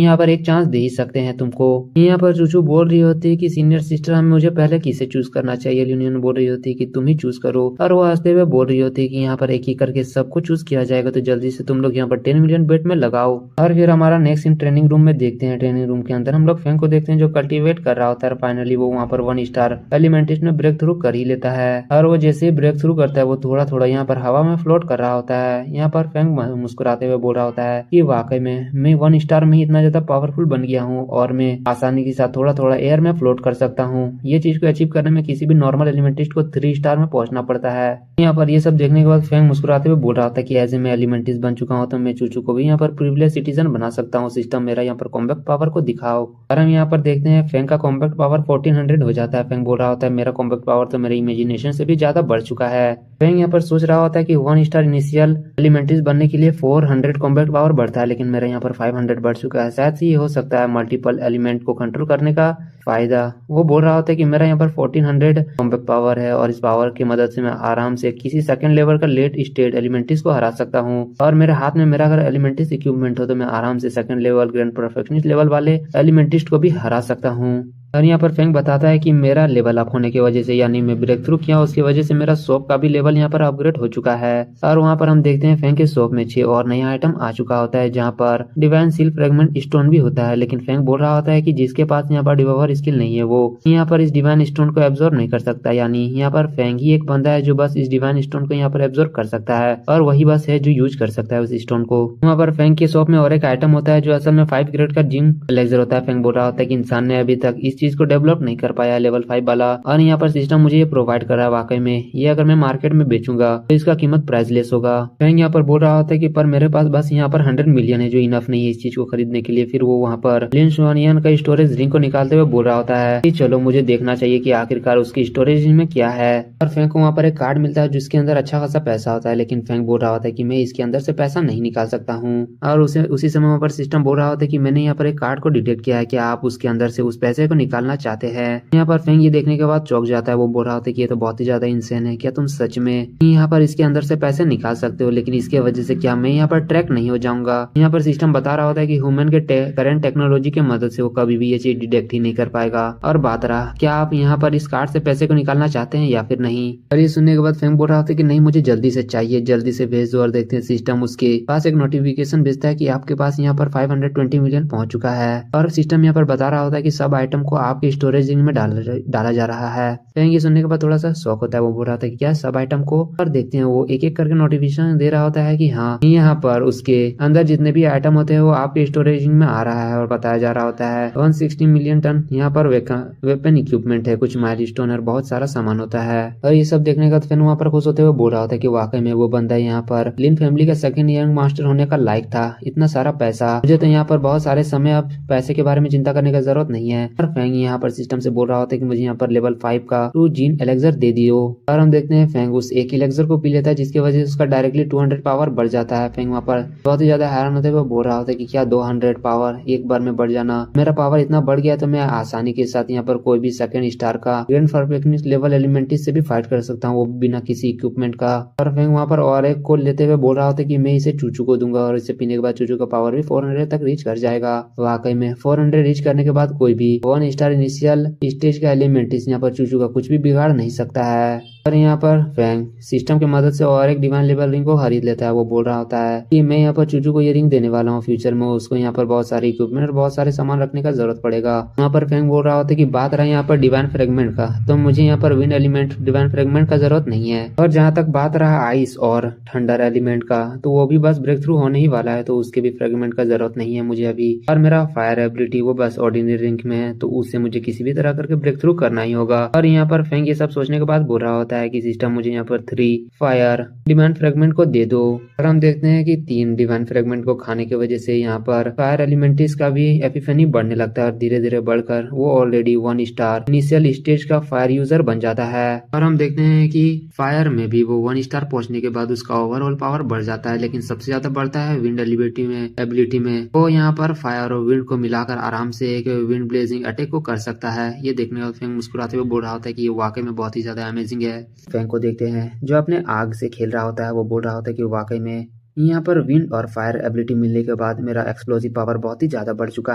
यहाँ पर एक चांस दे ही सकते हैं तुमको। यहाँ पर चूचू बोल रही होती है कि सीनियर सिस्टर हमें मुझे पहले किसे चूज करना चाहिए। यूनियन बोल रही होती है कि तुम ही चूज करो और वो हंसते हुए बोल रही होती है कि यहाँ पर एक ही करके सबको चूज किया जाएगा, तो जल्दी से तुम लोग यहाँ पर 10 मिलियन बेट में लगाओ। और फिर हमारा नेक्स्ट सीन ट्रेनिंग रूम में देखते हैं। ट्रेनिंग रूम के अंदर हम लोग फैंग को देखते हैं जो कल्टीवेट कर रहा होता है। फाइनली वो वहाँ पर 1 स्टार एलिमेंटिस्ट में ब्रेक थ्रू कर ही लेता है और वो जैसे ही ब्रेक थ्रू करता है वो थोड़ा थोड़ा यहाँ पर हवा में फ्लोट कर रहा होता है। यहाँ पर फैंग मुस्कुराते हुए बोल रहा होता है कि वाकई में मैं 1 स्टार में ही इतना ज्यादा पावरफुल बन गया हूँ और मैं आसानी के साथ थोड़ा थोड़ा एयर में फ्लोट कर सकता हूँ। ये चीज को अचीव करने में किसी भी नॉर्मल एलिमेंटिस्ट को 3 स्टार में पहुंचना पड़ता है। यहाँ पर ये सब देखने के बाद फैंग मुस्कुराते हुए बोल रहा था कि ऐसे मैं एलिमेंटिस्ट बन चुका हूँ तो मैं चूचू को भी यहाँ पर प्रिविलेज सिटीजन बना सकता हूँ। सिस्टम मेरा यहाँ पर कॉम्बैक्ट पावर को दिखाओ। और हम यहाँ पर देखते हैं फैंग का कॉम्बैक्ट पावर 1400 हो जाता है। फैंग बोल रहा होता है मेरा कॉम्बैक्ट पावर तो मेरे इमेजिनेशन से भी ज्यादा बढ़ चुका है। फैंग यहाँ पर सोच रहा होता है कि 1 स्टार इनिशियल एलिमेंटिस्ट बनने के लिए 400 कॉम्बैक्ट पावर बढ़ता है, लेकिन मेरा यहाँ पर 500 बढ़ चुका है। शायद से ये हो सकता है मल्टीपल एलिमेंट को कंट्रोल करने का फायदा। वो बोल रहा होता है कि मेरा यहाँ पर 1400 कॉम्बैक्ट पावर है और इस पावर की मदद से मैं आराम से किसी सेकंड लेवल का लेट स्टेट एलिमेंटिस्ट को हरा सकता हूँ। और मेरे हाथ में मेरा अगर एलिमेंटिस्ट इक्विपमेंट हो तो मैं आराम से second level grand perfectionist level वाले एलिमेंटिस्ट को भी हरा सकता हूँ। और यहाँ पर फैंग बताता है कि मेरा लेवल अप होने की वजह से यानी मैं ब्रेक थ्रू किया उसकी वजह से मेरा शॉप का भी लेवल यहाँ पर अपग्रेड हो चुका है। और वहाँ पर हम देखते हैं फैंग के शॉप में 6 और नया आइटम आ चुका होता है जहाँ पर डिवाइन सील फ्रेगमेंट स्टोन भी होता है। लेकिन फैंग बोल रहा होता है कि जिसके पास यहाँ पर डिवाइवर स्किल नहीं है वो यहाँ पर इस डिवाइन स्टोन को एब्जॉर्ब नहीं कर सकता, यानी यहाँ पर फैंग ही एक बंदा है जो बस इस डिवाइन स्टोन को यहाँ पर एब्जॉर्ब कर सकता है और वही बस है जो यूज कर सकता है उस स्टोन को। वहाँ पर फैंग के शॉप में और एक आइटम होता है जो असल में 5 ग्रेड का जिंक लेजर होता है। फैंग बोल रहा होता है कि इंसान ने अभी तक इस चीज को डेवलप नहीं कर पाया लेवल 5 वाला और यहाँ पर सिस्टम मुझे ये प्रोवाइड कर रहा है। वाकई में ये अगर मैं मार्केट में बेचूंगा तो इसका कीमत प्राइसलेस होगा। फैंग यहाँ पर बोल रहा होता है कि पर मेरे पास बस यहाँ पर 100 मिलियन है जो इनफ नहीं है इस चीज को खरीदने के लिए। फिर वो वहाँ पर लिन युआन का स्टोरेज रिंग को निकालते हुए बोल रहा होता है कि चलो मुझे देखना चाहिए कि आखिरकार उसकी स्टोरेज रिंग में क्या है। और फैंग को वहाँ पर एक कार्ड मिलता है जिसके अंदर अच्छा खासा पैसा होता है, लेकिन फैंग बोल रहा होता है कि मैं इसके अंदर से पैसा नहीं निकाल सकता हूँ। और उसी समय वहाँ पर सिस्टम बोल रहा होता है कि मैंने यहाँ पर एक कार्ड को डिटेक्ट किया है, क्या आप उसके अंदर से उस पैसे को निकालना चाहते हैं। यहाँ पर फैंग ये देखने के बाद चौंक जाता है। वो बोल रहा होता है कि ये तो बहुत ही ज्यादा इंसेन है, क्या तुम सच में यहाँ पर इसके अंदर से पैसे निकाल सकते हो, लेकिन इसके वजह से क्या मैं यहाँ पर ट्रैक नहीं हो जाऊंगा। यहाँ पर सिस्टम बता रहा होता है कि ह्यूमन के करंट टेक्नोलॉजी की मदद से वो कभी भी ये चीज डिटेक्ट ही नहीं कर पाएगा। और बात रहा क्या आप यहाँ पर इस कार्ड से पैसे को निकालना चाहते हैं या फिर नहीं। और ये सुनने के बाद फैंग बोल रहा होता है कि नहीं मुझे जल्दी से चाहिए, जल्दी से भेज दो। और देखते हैं सिस्टम उसके पास एक नोटिफिकेशन भेजता है कि आपके पास यहाँ पर 520 मिलियन पहुंच चुका है। और सिस्टम यहाँ पर बता रहा होता है कि सब आइटम को आपके स्टोरेज रिंग में डाला जा रहा है। फैंग ये सुनने के बाद थोड़ा सा शौक होता है। वो बोल रहा था कि क्या सब आइटम को। और देखते हैं वो एक एक करके नोटिफिकेशन दे रहा होता है कि हाँ यहाँ पर उसके अंदर जितने भी आइटम होते हैं वो आपके स्टोरेज में आ रहा है। और बताया जा रहा होता है 160 मिलियन टन यहाँ पर वेपन इक्विपमेंट है, कुछ माइलस्टोन और बहुत सारा सामान होता है। और ये सब देखने का फैन वहाँ पर खुश होते हुए बोल रहा होता है कि वाकई में वो बंदा यहाँ पर लिन फैमिली का सेकंड यंग मास्टर होने का लायक था। इतना सारा पैसा, मुझे तो यहाँ पर बहुत सारे समय अब पैसे के बारे में चिंता करने की जरूरत नहीं है। और फेंग यहाँ पर सिस्टम से बोल रहा होता है कि मुझे यहाँ पर लेवल 5 का 2 जीन एलेक्सर दे दियो। और हम देखते हैं फेंग उस एक एलेक्सर को पी लेता है जिसकी वजह से उसका डायरेक्टली 200 पावर बढ़ जाता है। फेंग वहाँ पर बहुत ही ज्यादा हैरान होते हुए बोल रहा होता है कि क्या 200 पावर एक बार में बढ़ जाना, मेरा पावर इतना बढ़ गया तो मैं आसानी के साथ यहाँ पर कोई भी सेकंड स्टार का ग्रैंड परफेक्टनेस लेवल एलिमेंटिस से भी फाइट कर सकता हूँ, वो बिना किसी इक्विपमेंट का। और फेंग वहाँ पर और एक को लेते हुए बोल रहा होता है कि मैं इसे चूचू को दूंगा और इसे पीने के बाद चूचू का पावर भी 400 तक रीच कर जाएगा। वाकई में 400 रीच करने के बाद कोई भी 1 स्टार इनिशियल स्टेज का एलिमेंटिस यहाँ पर चूचू का कुछ भी बिगाड़ नहीं सकता है। और यहाँ पर फेंग सिस्टम की मदद से और एक डिवाइन लेवल रिंग को खरीद लेता है। वो बोल रहा होता है कि मैं यहाँ पर चूचू को ये रिंग देने वाला हूँ, फ्यूचर में उसको यहाँ पर बहुत सारे इक्विपमेंट और बहुत सारे सामान रखने का जरूरत पड़ेगा। यहाँ पर फेंग बोल रहा होता है कि बात रहा यहाँ पर डिवाइन फ्रेगमेंट का, तो मुझे यहाँ पर विंड एलिमेंट डिवाइन फ्रेगमेंट का जरूरत नहीं है। और जहाँ तक बात रहा आइस और थंडर एलिमेंट का, तो वो भी बस ब्रेक थ्रू होने ही वाला है, तो उसके भी फ्रेगमेंट का जरूरत नहीं है मुझे अभी। और मेरा फायर एबिलिटी वो बस ऑर्डिनरी रिंग में है, तो उससे मुझे किसी भी तरह करके ब्रेक थ्रू करना ही होगा। और यहाँ पर फेंग ये सब सोचने के बाद बोल रहा होता है कि सिस्टम मुझे यहाँ पर 3 फायर डिवाइन फ्रेगमेंट को दे दो। और हम देखते हैं कि 3 डिवाइन फ्रेगमेंट को खाने की वजह से यहाँ पर फायर एलिमेंटिस का भी एपिफेनी बढ़ने लगता है और धीरे धीरे बढ़कर वो ऑलरेडी 1 स्टार इनिशियल स्टेज का फायर यूजर बन जाता है। और हम देखते हैं कि फायर में भी वो 1 स्टार पहुंचने के बाद उसका ओवरऑल पावर बढ़ जाता है, लेकिन सबसे ज्यादा बढ़ता है विंड एबिलिटी में। वो यहाँ पर फायर और विंड को मिलाकर आराम से एक विंड ब्लेजिंग अटैक को कर सकता है। ये देखने का फेंग मुस्कुराते हुए बोल रहा होता है कि ये वाकई में बहुत ही ज्यादा अमेजिंग है। फेंग को देखते हैं जो अपने आग से खेल रहा होता है, वो बोल रहा होता है कि वाकई में यहाँ पर विंड और फायर एबिलिटी मिलने के बाद मेरा एक्सप्लोसिव पावर बहुत ही ज्यादा बढ़ चुका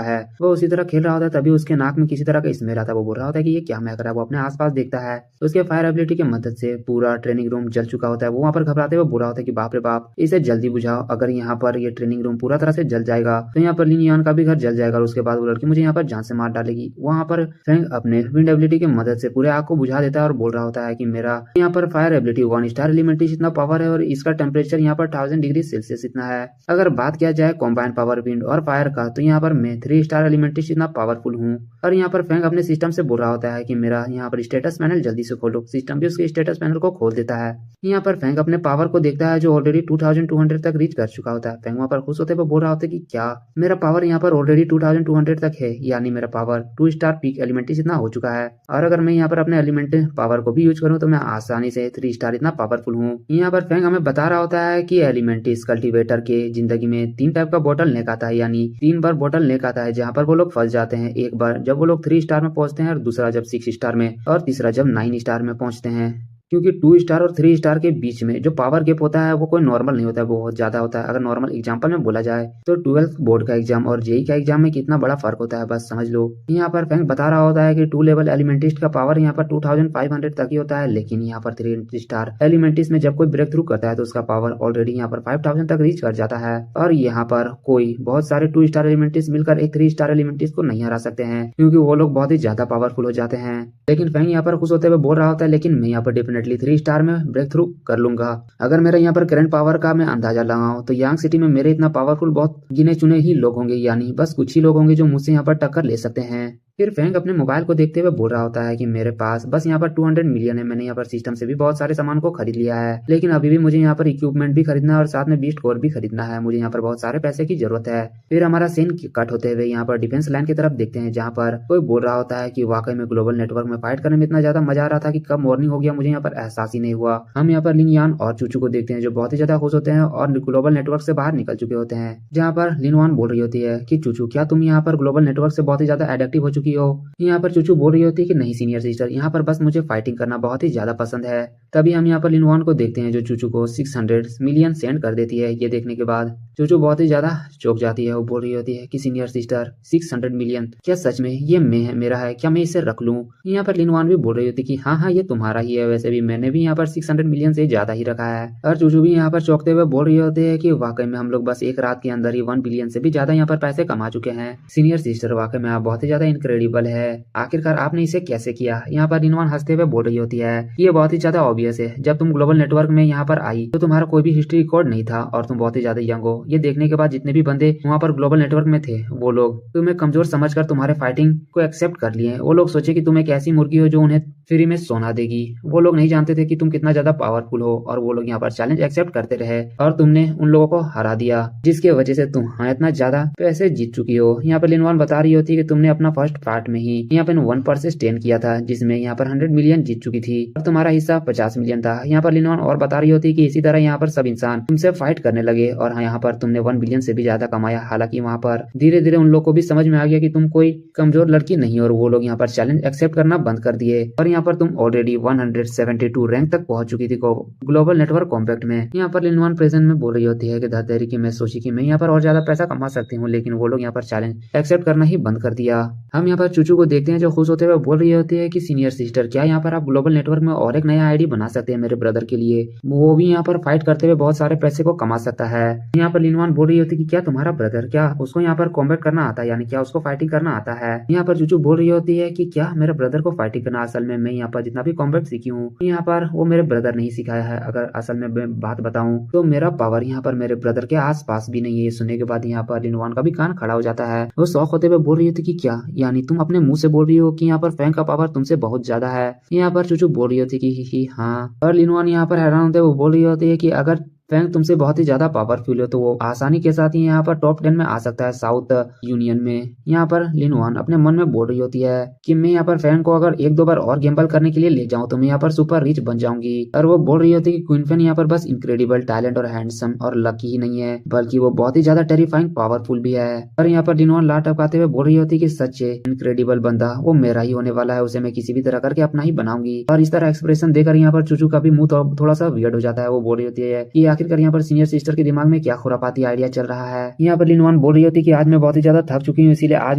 है। वो उसी तरह खेल रहा होता है, तभी उसके नाक में किसी तरह का स्मेल आता है। वो बोल रहा होता है कि ये क्या महक रहा है। वो अपने आसपास देखता है, उसके फायर एबिलिटी की मदद से पूरा ट्रेनिंग रूम जल चुका होता है। वो वहाँ पर घबराते हुए बोल रहा होता है कि बाप रे बाप, इसे जल्दी बुझाओ, अगर यहाँ पर ये ट्रेनिंग रूम पूरा तरह से जल जाएगा तो यहाँ पर लिन यान का भी घर जल जाएगा और उसके बाद वो लड़की मुझे यहाँ पर जान से मार डालेगी। वहाँ पर फेंग अपने विंड एबिलिटी की मदद से पूरे आग को बुझा देता है और बोल रहा होता है कि मेरा यहाँ पर फायर एबिलिटी 1 स्टार एलिमेंटिस इतना पावर है और इसका टेम्परेचर यहाँ पर 1000 डिग्री सेल्सियस इतना है। अगर बात किया जाए कॉम्बाइन पावर विंड और फायर का, तो यहाँ पर मैं 3 स्टार एलिमेंटिस इतना पावरफुल हूँ। और यहाँ पर फेंग अपने सिस्टम से बोल रहा होता है कि मेरा यहाँ पर स्टेटस पैनल जल्दी से खोलो। सिस्टम भी उसके स्टेटस पैनल को खोल देता है। यहाँ पर फेंग अपने पावर को देखता है जो ऑलरेडी 2200 तक रीच कर चुका होता है। फेंग वहाँ पर खुश होते हुए बोल रहा होता है कि क्या मेरा पावर यहाँ पर ऑलरेडी 2200 तक है, यानी मेरा पावर 2 स्टार पीक एलिमेंटिस इतना हो चुका है। और अगर मैं यहाँ पर अपने एलिमेंट पावर को भी यूज करूँ तो मैं आसानी से 3 स्टार इतना पावरफुल हूँ। यहाँ पर फेंग हमें बता रहा होता है कि एलिमेंटिस कल्टीवेटर के जिंदगी में 3 टाइप का बॉटल नेक आता है, यानी 3 बार बॉटल नेक आता है जहाँ पर वो लोग फंस जाते हैं। एक बार जब वो लोग 3 स्टार में पहुंचते हैं और दूसरा जब 6 स्टार में और तीसरा जब 9 स्टार में पहुंचते हैं। क्योंकि 2 स्टार और 3 स्टार के बीच में जो पावर गैप होता है वो कोई नॉर्मल नहीं होता है, वो बहुत ज्यादा होता है। अगर नॉर्मल एग्जांपल में बोला जाए तो 12th बोर्ड का एग्जाम और जेई का एग्जाम में कितना बड़ा फर्क होता है बस समझ लो। यहाँ पर फेंग बता रहा होता है कि 2 लेवल एलिमेंटिस्ट का पावर यहाँ पर 2500 तक ही होता है, लेकिन यहाँ पर 3 स्टार एलिमेंटिस्ट में जब कोई ब्रेक थ्रू करता है तो उसका पावर ऑलरेडी यहाँ पर 5000 तक रीच कर जाता है। और यहाँ पर कोई बहुत सारे 2 स्टार एलिमेंटिस्ट मिलकर एक 3 स्टार एलिमेंटिस्ट को नहीं हरा सकते हैं, क्योंकि वो लोग बहुत ही ज्यादा पावरफुल हो जाते हैं। लेकिन फेंग यहाँ पर खुश होते हुए बोल रहा होता है लेकिन मैं यहाँ पर डेफिनेटली 3 स्टार में ब्रेक थ्रू कर लूंगा। अगर मेरा यहाँ पर करंट पावर का मैं अंदाजा लगाऊं तो यांग सिटी में मेरे इतना पावरफुल बहुत गिने चुने ही लोग होंगे, यानी बस कुछ ही लोग होंगे जो मुझसे यहाँ पर टक्कर ले सकते हैं। फिर फेंग अपने मोबाइल को देखते हुए बोल रहा होता है कि मेरे पास बस यहाँ पर 200 मिलियन है। मैंने यहाँ पर सिस्टम से भी बहुत सारे सामान को खरीद लिया है, लेकिन अभी भी मुझे यहाँ पर इक्विपमेंट भी खरीदना है और साथ में बीस्ट कोर भी खरीदना है। मुझे यहाँ पर बहुत सारे पैसे की जरूरत है। फिर हमारा सीन कट होते हुए यहाँ पर डिफेंस लाइन की तरफ देखते हैं, जहाँ पर कोई बोल रहा होता है कि वाकई में ग्लोबल नेटवर्क में फाइट करने में इतना ज्यादा मजा आ रहा था कि कब मॉर्निंग हो गया मुझे यहाँ पर एहसास ही नहीं हुआ। हम यहाँ पर लिन यान और चूचू को देखते हैं जो बहुत ही ज्यादा खुश होते हैं और ग्लोबल नेटवर्क से बाहर निकल चुके होते हैं, जहाँ पर लिन वान बोल रही होती है कि चूचू क्या तुम यहाँ पर ग्लोबल नेटवर्क से बहुत ही ज्यादा एडिक्टिव हो चुकी हो। यहाँ पर चूचू बोल रही होती है कि नहीं सीनियर सिस्टर, यहाँ पर बस मुझे फाइटिंग करना बहुत ही ज्यादा पसंद है। तभी हम यहाँ पर लिन वान को देखते हैं जो चूचू को 600 मिलियन सेंड कर देती है। ये देखने के बाद चूचू बहुत ही ज्यादा चौंक जाती है। वो बोल रही होती है कि सीनियर सिस्टर 600 मिलियन, क्या सच में ये मेरा है, क्या मैं इसे रख लूं। यहाँ पर लिन वान भी बोल रही होती है कि हाँ ये तुम्हारा ही है, वैसे भी मैंने भी यहाँ पर 600 मिलियन से ज्यादा ही रखा है। और चूचू भी यहाँ पर चौंकते हुए बोल रही होते हैं कि वाकई में हम लोग बस एक रात के अंदर ही 1 बिलियन से भी ज्यादा यहाँ पर पैसे कमा चुके हैं। सीनियर सिस्टर वाकई में आप बहुत ही ज्यादा इनक्रेडिबल है, आखिरकार आपने इसे कैसे किया। यहाँ पर लिन वान हंसते हुए बोल रही होती है ये बहुत ही ज्यादा ऑब्वियस है, जब तुम ग्लोबल नेटवर्क में यहाँ पर आई तो तुम्हारा कोई भी हिस्ट्री रिकॉर्ड नहीं था और तुम बहुत ही ज्यादा यंग हो। ये देखने के बाद जितने भी बंदे वहाँ पर ग्लोबल नेटवर्क में थे वो लोग तुम्हें कमजोर समझकर तुम्हारे फाइटिंग को एक्सेप्ट कर लिए। वो लोग सोचे कि तुम एक ऐसी मुर्गी हो जो उन्हें फ्री में सोना देगी। वो लोग नहीं जानते थे कि तुम कितना ज्यादा पावरफुल हो और वो लोग यहाँ पर चैलेंज एक्सेप्ट करते रहे और तुमने उन लोगों को हरा दिया, जिसके वजह से तुम इतना ज्यादा पैसे जीत चुकी हो। यहाँ पर लिनवान बता रही होती कि तुमने अपना फर्स्ट पार्ट में ही यहाँ पर 1% स्टेन किया था, जिसमें यहाँ पर 100 मिलियन जीत चुकी थी और तुम्हारा हिस्सा 50 मिलियन था। यहाँ पर लिनवान और बता रही होती कि इसी तरह यहाँ पर सब इंसान तुमसे फाइट करने लगे और यहाँ पर तुमने 1 बिलियन से भी ज्यादा कमाया। हालांकि वहाँ पर धीरे धीरे उन लोग को भी समझ में आ गया कि तुम कोई कमजोर लड़की नहीं और वो लोग यहाँ पर चैलेंज एक्सेप्ट करना बंद कर दिए और यहाँ पर तुम ऑलरेडी 172 रैंक तक पहुंच चुकी थी ग्लोबल नेटवर्क कॉम्पैक्ट में। यहाँ पर लिनवान प्रेजेंट में बोल रही होती है कि धैर्य की मैं सोची कि मैं यहाँ पर और ज्यादा पैसा कमा सकती हूँ, लेकिन वो लोग यहाँ पर चैलेंज एक्सेप्ट करना ही बंद कर दिया। हम यहाँ पर चूचू को देखते हैं जो खुश होते हुए बोल रही होती है कि सीनियर सिस्टर, क्या यहाँ पर आप ग्लोबल नेटवर्क में और एक नया आईडी बना सकते हैं मेरे ब्रदर के लिए, वो भी यहाँ पर फाइट करते हुए बहुत सारे पैसे को कमा सकता है। यहाँ पर लिनवान बोल रही होती है कि क्या तुम्हारा ब्रदर, क्या उसको यहाँ पर कॉम्बैट करना आता है, यानी क्या उसको फाइटिंग करना आता है। यहाँ पर चूचू बोल रही होती है कि क्या मेरे ब्रदर को फाइटिंग करना, असल में मैं यहाँ पर जितना भी कॉम्बैट सीखी हूँ यहाँ पर वो मेरे ब्रदर नहीं सिखाया है। अगर असल में मैं बात बताऊं तो मेरा पावर यहाँ पर मेरे ब्रदर के आस पास भी नहीं है। सुनने के बाद यहाँ पर लिनवान का भी कान खड़ा हो जाता है। वो शौक होते हुए बोल रही होती कि क्या, यानी तुम अपने मुंह से बोल रही हो कि यहाँ पर फैंग का पावर तुमसे बहुत ज्यादा है। यहाँ पर चूचू बोल रही होती कि हाँ, और लिनवान यहाँ पर हैरान होते हुए बोल रही होती है कि अगर फैंग तुमसे बहुत ही ज्यादा पावरफुल हो तो वो आसानी के साथ ही यहाँ पर टॉप 10 में आ सकता है साउथ यूनियन में। यहाँ पर लिनवान अपने मन में बोल रही होती है कि मैं यहाँ पर फैंग को अगर 1-2 बार और गैम्बल करने के लिए ले जाऊं तो मैं यहाँ पर सुपर रिच बन जाऊंगी। और वो बोल रही होती है कि क्वीन फैन यहाँ पर बस इनक्रेडिबल टैलेंट और हैंडसम और लकी ही नहीं है, बल्कि वो बहुत ही ज्यादा टेरिफाइंग पावरफुल भी है। और यहाँ पर लिनवान लाट टपकाते हुए बोल रही होती है कि सच है, इनक्रेडिबल बंदा वो मेरा ही होने वाला है, उसे मैं किसी भी तरह करके अपना ही बनाऊंगी। और इस तरह एक्सप्रेशन देकर यहाँ पर चूचू का भी मुंह थोड़ा सा वियर्ड हो जाता है। वो बोल रही होती है कि आखिरकार यहाँ पर सीनियर सिस्टर के दिमाग में क्या खुरापाती आइडिया चल रहा है। यहाँ पर लिनवान बोल रही होती है कि आज मैं बहुत ही ज्यादा थक चुकी हूँ, इसीलिए आज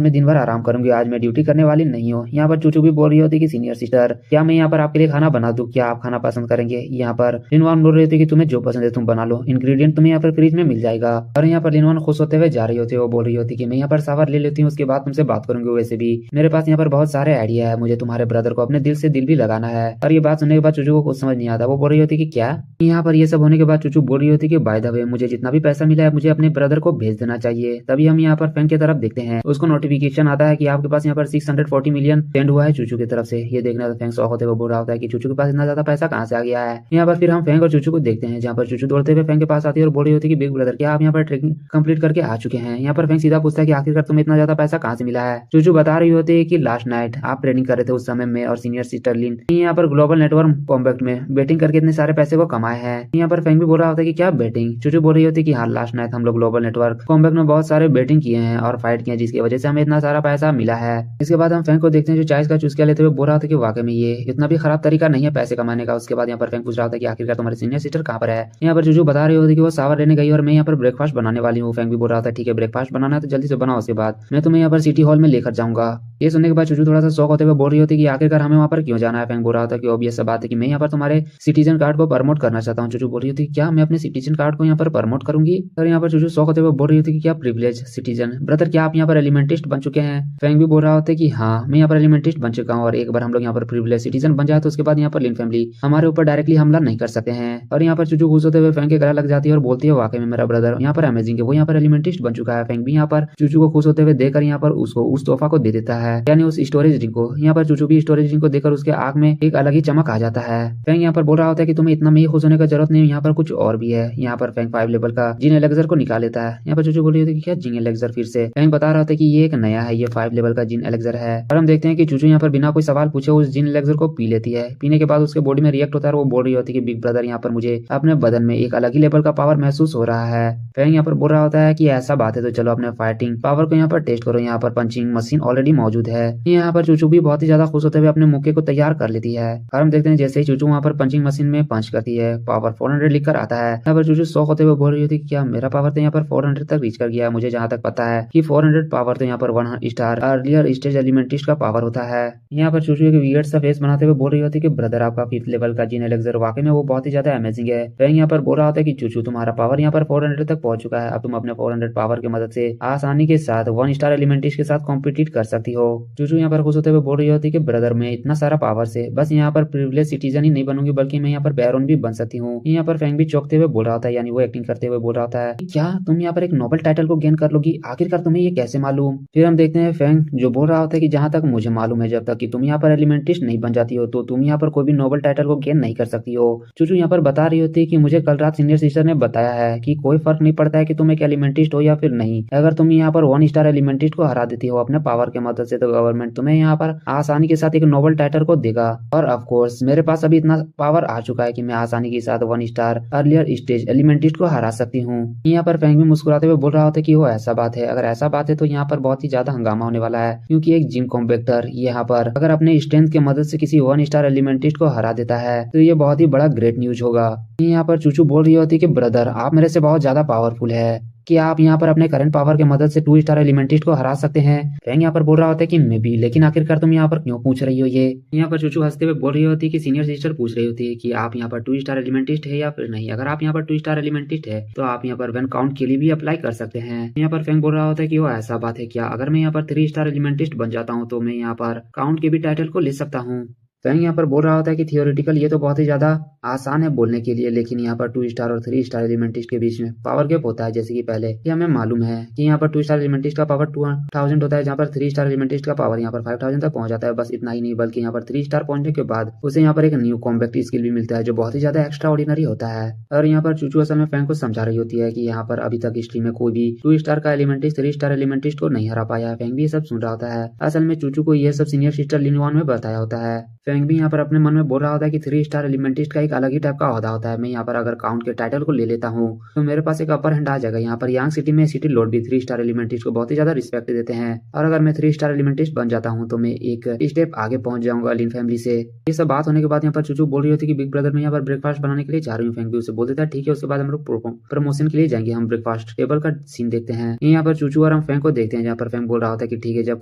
मैं दिन भर आराम करूंगी, आज मैं ड्यूटी करने वाली नहीं हूँ। यहाँ पर चूचू भी बोल रही होती है कि सीनियर सिस्टर, क्या मैं यहाँ पर आपके लिए खाना बना दूं, क्या आप खाना पसंद करेंगे। यहाँ पर लिनवान बोल रही होती है कि तुम्हें जो पसंद है तुम बना लो, इंग्रेडिएंट तुम्हें यहाँ पर फ्रिज में मिल जाएगा। और यहाँ पर लिनवान खुश होते हुए जा रही होती है। वो बोल रही होती है कि मैं यहाँ पर शावर ले लेती हूँ, उसके बाद तुमसे बात करूंगी। वैसे भी मेरे पास यहाँ पर बहुत सारे आइडिया है, मुझे तुम्हारे ब्रदर को अपने दिल से दिल भी लगाना है। और ये बात सुनने के बाद चूचू को कुछ समझ नहीं आता। वो बोल रही होती है कि क्या। यहाँ पर ये सब होने के बाद चूचू बोल रही होती है कि बाय द वे मुझे जितना भी पैसा मिला है मुझे अपने ब्रदर को भेज देना चाहिए। तभी हम यहाँ पर फैंग की तरफ देखते हैं, उसको नोटिफिकेशन आता है कि आपके पास यहाँ पर 640 मिलियन सेंड हुआ है चूचू की तरफ से। ये देखने तो फैंग शौक होते हुए बोल रहा होता है कि चूचू के पास इतना ज्यादा पैसा कहाँ से आ गया है। यहाँ पर फिर हम फैंग और चूचू को देखते हैं, जहाँ पर चूचू दौड़ते हुए फैंग के पास आती है और बोल रही होती है कि बिग ब्रदर, क्या आप यहाँ पर ट्रेकिंग कंप्लीट करके आ चुके हैं। यहाँ पर फैंग सीधा पूछता है कि आखिरकार तुम्हें इतना ज्यादा पैसा कहाँ से मिला है। चूचू बता रही होती है कि लास्ट नाइट आप ट्रेनिंग कर रहे थे, उस समय में और सीनियर सिस्टर लिन यहाँ पर ग्लोबल नेटवर्क कॉम्पैक्ट में बेटिंग करके इतने सारे पैसे को कमाए हैं। यहाँ पर फैंग भी बोल रहा होता है कि क्या बेटिंग। चूचू बोल रही होती है कि हाँ, लास्ट नाइट हम लोग ग्लोबल नेटवर्क कॉम्पैक्ट में बहुत सारे बेटिंग किए हैं और फाइट किए, जिसकी वजह से हमें इतना सारा पैसा मिला है। इसके बाद हम फैंक को देखते हैं जो चाय का चुस्किया लेते हुए बोल रहा था कि वाकई में ये इतना भी खराब तरीका नहीं है पैसे कमाने का। उसके बाद यहाँ पर फैंक पूछ रहा था कि आखिरकार तुम्हारी सीनियर सिस्टर कहाँ पर है। यहाँ पर चूचू बता रही होती कि वो शावर लेने गई और मैं यहाँ पर ब्रेकफास्ट बनाने वाली हूँ। फैंक भी बोल रहा था ठीक है, ब्रेकफास्ट बनाना है तो जल्दी से बनाओ, उसके बाद मैं तुम्हें यहाँ पर सिटी हॉल में लेकर जाऊंगा। ये सुनने के बाद चूचू थोड़ा सा शौक होते हुए बोल रही होती कि आखिरकार हमें वहाँ पर क्यों जाना है। फैंक बोल रहा था कि ऑब्वियस बात है कि मैं यहाँ पर तुम्हारे सिटीजन कार्ड को प्रमोट करना चाहता हूँ। चूचू बोल रही थी क्या मैं अपने सिटीजन कार्ड को यहाँ पर प्रमोट करूंगी। और यहाँ पर चूचू शौक होते हुए बोल रही थी कि क्या प्रिविलेज सिटीजन ब्रदर, क्या आप यहाँ पर एलिमेंटिस्ट बन चुके हैं। फैंक भी बोल रहा होता है कि हाँ, मैं यहाँ पर एलिमेंटिस्ट बन चुका हूँ और एक बार हम लोग यहाँ पर प्रिविलेज सिटीजन बन जाए तो उसके बाद यहाँ पर लिन फैमिली हमारे ऊपर डायरेक्टली हमला नहीं कर सकते हैं। और यहाँ पर चूचू खुश होते हुए फैंक के गला लग जाती है और बोलती है वाकई में मेरा ब्रदर यहाँ पर अमेजिंग है, वो यहाँ पर एलिमेंटिस्ट बन चुका है। फैंक भी यहाँ पर चूचू को खुश होते हुए देखकर यहाँ पर उसको उस तोहफा को दे देता है, यानी उस स्टोरेज ड्रिंक को। यहाँ पर चूचू भी स्टोरेज ड्रिंक को देखकर उसके आंख में एक अलग ही चमक आ जाता है। फैंक यहाँ पर बोल रहा होता है कि तुम्हें इतना में ही खुश होने का जरूरत नहीं, यहाँ पर कुछ और भी है। यहाँ पर फैंक 5 लेवल का जिन एलेक्सर को निकाल लेता है। यहाँ पर चूचू बोल रही होती है कि क्या जिन एलेक्सर फिर से। फैंक बता रहा था कि ये एक नया है, ये 5 लेवल का जिन एलेक्सर है। और हम देखते हैं कि चूचू यहाँ पर बिना कोई सवाल पूछे उस जिन एलेक्सर को पी लेती है। पीने के बाद उसके बॉडी में रिएक्ट होता है और वो बोल रही होती है कि बिग ब्रदर यहाँ पर मुझे अपने बदन में एक अलग ही लेवल का पावर महसूस हो रहा है। फैंक यहाँ पर बोल रहा होता है कि ऐसा बात है तो चलो अपने फाइटिंग पावर को यहाँ पर टेस्ट करो। यहाँ पर पंचिंग मशीन ऑलरेडी मौजूद है। यहाँ पर चूचू भी बहुत ही ज्यादा खुश होते हुए अपने मुक्के को तैयार कर लेती है। और हम देखते हैं जैसे ही चूचू वहाँ पर पंचिंग मशीन में पंच करती है पावर 400 लिखकर आता है। यहाँ पर चूचू शौक होते हुए बोल रही होती है क्या मेरा पावर तो यहाँ पर 400 तक रीच कर गया। मुझे जहाँ तक पता है कि 400 पावर तो यहाँ पर 1 स्टार अर्लियर स्टेज एलिमेंटिस्ट का पावर होता है। यहाँ पर चूचू एक वियर्ड सा फेस बनाते हुए बोल रही होती है कि ब्रदर आपका 5th लेवल का जिन एलेक्सर वाकई में वो बहुत ही ज्यादा अमेजिंग है। फैंक यहाँ पर बोल रहा होता है कि चूचू तुम्हारा पावर यहाँ पर 400 तक पहुंच चुका है, अब तुम अपने 400 पावर की मदद से आसानी के साथ 1 स्टार एलिमेंटिस्ट के साथ कॉम्पिटिट कर सकती हो। चूचू यहाँ पर खुश होते हुए बोल रही होती है कि ब्रदर मैं इतना सारा पावर से बस यहाँ पर प्रिविलेज सिटीजन ही नहीं बनूंगी बल्कि मैं यहाँ पर बैरोन भी बन सकती हूँ। यहाँ पर फैंक भी चौंकते हंसते हुए बोल रहा होता है, यानी वो एक्टिंग करते हुए बोल रहा होता है, क्या तुम यहाँ पर एक नोबल टाइटल को गेन कर लोगी? आखिरकार तुम्हें ये कैसे मालूम? फिर हम देखते हैं फैंग जो बोल रहा होता है कि जहाँ तक मुझे मालूम है, जब तक कि तुम यहाँ पर एलिमेंटिस्ट नहीं बन जाती हो तो तुम यहाँ पर कोई भी नोबल टाइटल को गेन नहीं कर सकती हो। चूचू यहाँ पर बता रही होती है कि मुझे कल रात सीनियर सिस्टर ने बताया है कि कोई फर्क नहीं पड़ता है कि तुम एक एलिमेंटिस्ट हो या फिर नहीं। अगर तुम यहाँ पर 1 स्टार एलिमेंटिस्ट को हरा देती हो अपने पावर के मदद से, तो गवर्नमेंट तुम्हें यहाँ पर आसानी के साथ एक नोबल टाइटल को देगा। और ऑफ कोर्स मेरे पास अभी इतना पावर आ चुका है कि मैं आसानी के साथ 1 स्टार अर्लियर स्टेज एलिमेंटिस्ट को हरा सकती हूँ। यहाँ पर फैंग भी मुस्कुराते हुए बोल रहा होता है कि वो ऐसा बात है, अगर ऐसा बात है तो यहाँ पर बहुत ही ज्यादा हंगामा होने वाला है, क्योंकि एक जिम कॉम्बैक्टर यहाँ पर अगर अपने स्ट्रेंथ की मदद से किसी 1 स्टार एलिमेंटिस्ट को हरा देता है तो ये बहुत ही बड़ा ग्रेट न्यूज होगा। यहाँ पर चूचू बोल रही होती है कि ब्रदर आप मेरे से बहुत ज्यादा पावरफुल है, कि आप यहाँ पर अपने करंट पावर की मदद से 2 स्टार एलिमेंटिस्ट को हरा सकते हैं। फैंग यहाँ पर बोल रहा होता है कि मैं भी, लेकिन आखिरकार तुम यहाँ पर क्यों पूछ रही हो ये? यहाँ पर चूचू हंसते हुए बोल रही होती है कि सीनियर सिस्टर पूछ रही होती है कि आप यहाँ पर 2 स्टार एलिमेंटिस्ट है या फिर नहीं। अगर आप यहाँ पर 2 स्टार एलिमेंटिस्ट है तो आप यहाँ पर वन काउंट के लिए भी अप्लाई कर सकते हैं। यहाँ पर फैंग बोल रहा होता है कि वो ऐसा बात है क्या? अगर मैं यहाँ पर 3 स्टार एलिमेंटिस्ट बन जाता हूँ तो मैं यहाँ पर काउंट के भी टाइटल को ले सकता हूँ। फैंग यहाँ पर बोल रहा होता है कि थियोरेटिकल ये तो बहुत ही ज्यादा आसान है बोलने के लिए, लेकिन यहाँ पर 2 स्टार और 3 स्टार एलिमेंटिस्ट के बीच में पावर गैप होता है। जैसे कि पहले ये हमें मालूम है कि यहाँ पर 2 स्टार एलिमेंटिस्ट का पावर 2000 होता है, जहाँ पर 3 स्टार एलिमेंटिस्ट का पावर यहाँ पर 5000 तक पहुंच जाता है। बस इतना ही नहीं, बल्कि यहाँ पर 3 स्टार पहुंचने के बाद उसे यहाँ पर एक न्यू कॉम्बैक्ट स्किल भी मिलता है जो बहुत ही ज्यादा एक्स्ट्रा ऑर्डिनरी होता है। और यहाँ पर चूचू असल में फैंग को समझा रही होती है कि यहाँ पर अभी तक हिस्ट्री में कोई भी 2 स्टार का एलिमेंटिस्ट 3 स्टार एलिमेंटिस्ट को नहीं हरा पाया है। फैंग भी ये सब सुन रहा होता है। असल में चूचू को ये सब सीनियर सिस्टर लिनवान में बताया होता है। फैंग भी यहाँ पर अपने मन में बोल रहा होता है कि 3 स्टार एलिमेंटिस्ट का एक अलग ही टाइप का ओहदा होता है। मैं यहाँ पर अगर काउंट के टाइटल को ले लेता हूँ तो मेरे पास एक अपर हैंड आ जाएगा। यहाँ पर यांग सिटी में सिटी लॉर्ड भी 3 स्टार एलिमेंटिस्ट को बहुत ही ज्यादा रिस्पेक्ट देते हैं, और अगर मैं 3 स्टार एलिमेंटिस्ट बन जाता हूँ तो मैं एक स्टेप आगे पहुंच जाऊंगा लिन फैमिली से। ये सब बात होने के बाद यहाँ पर चूचू बोल रही होती है कि बिग ब्रदर मैं यहाँ पर ब्रेकफास्ट बनाने के लिए जा रही हूँ। फैंग भी उसे बोल देता है ठीक है, उसके बाद हम लोग प्रमोशन के लिए जाएंगे। हम ब्रेकफास्ट टेबल का सीन देखते हैं। यहाँ पर चूचू और हम फैंग को देखते हैं, जहाँ पर फैंग बोल रहा होता है कि ठीक है, जब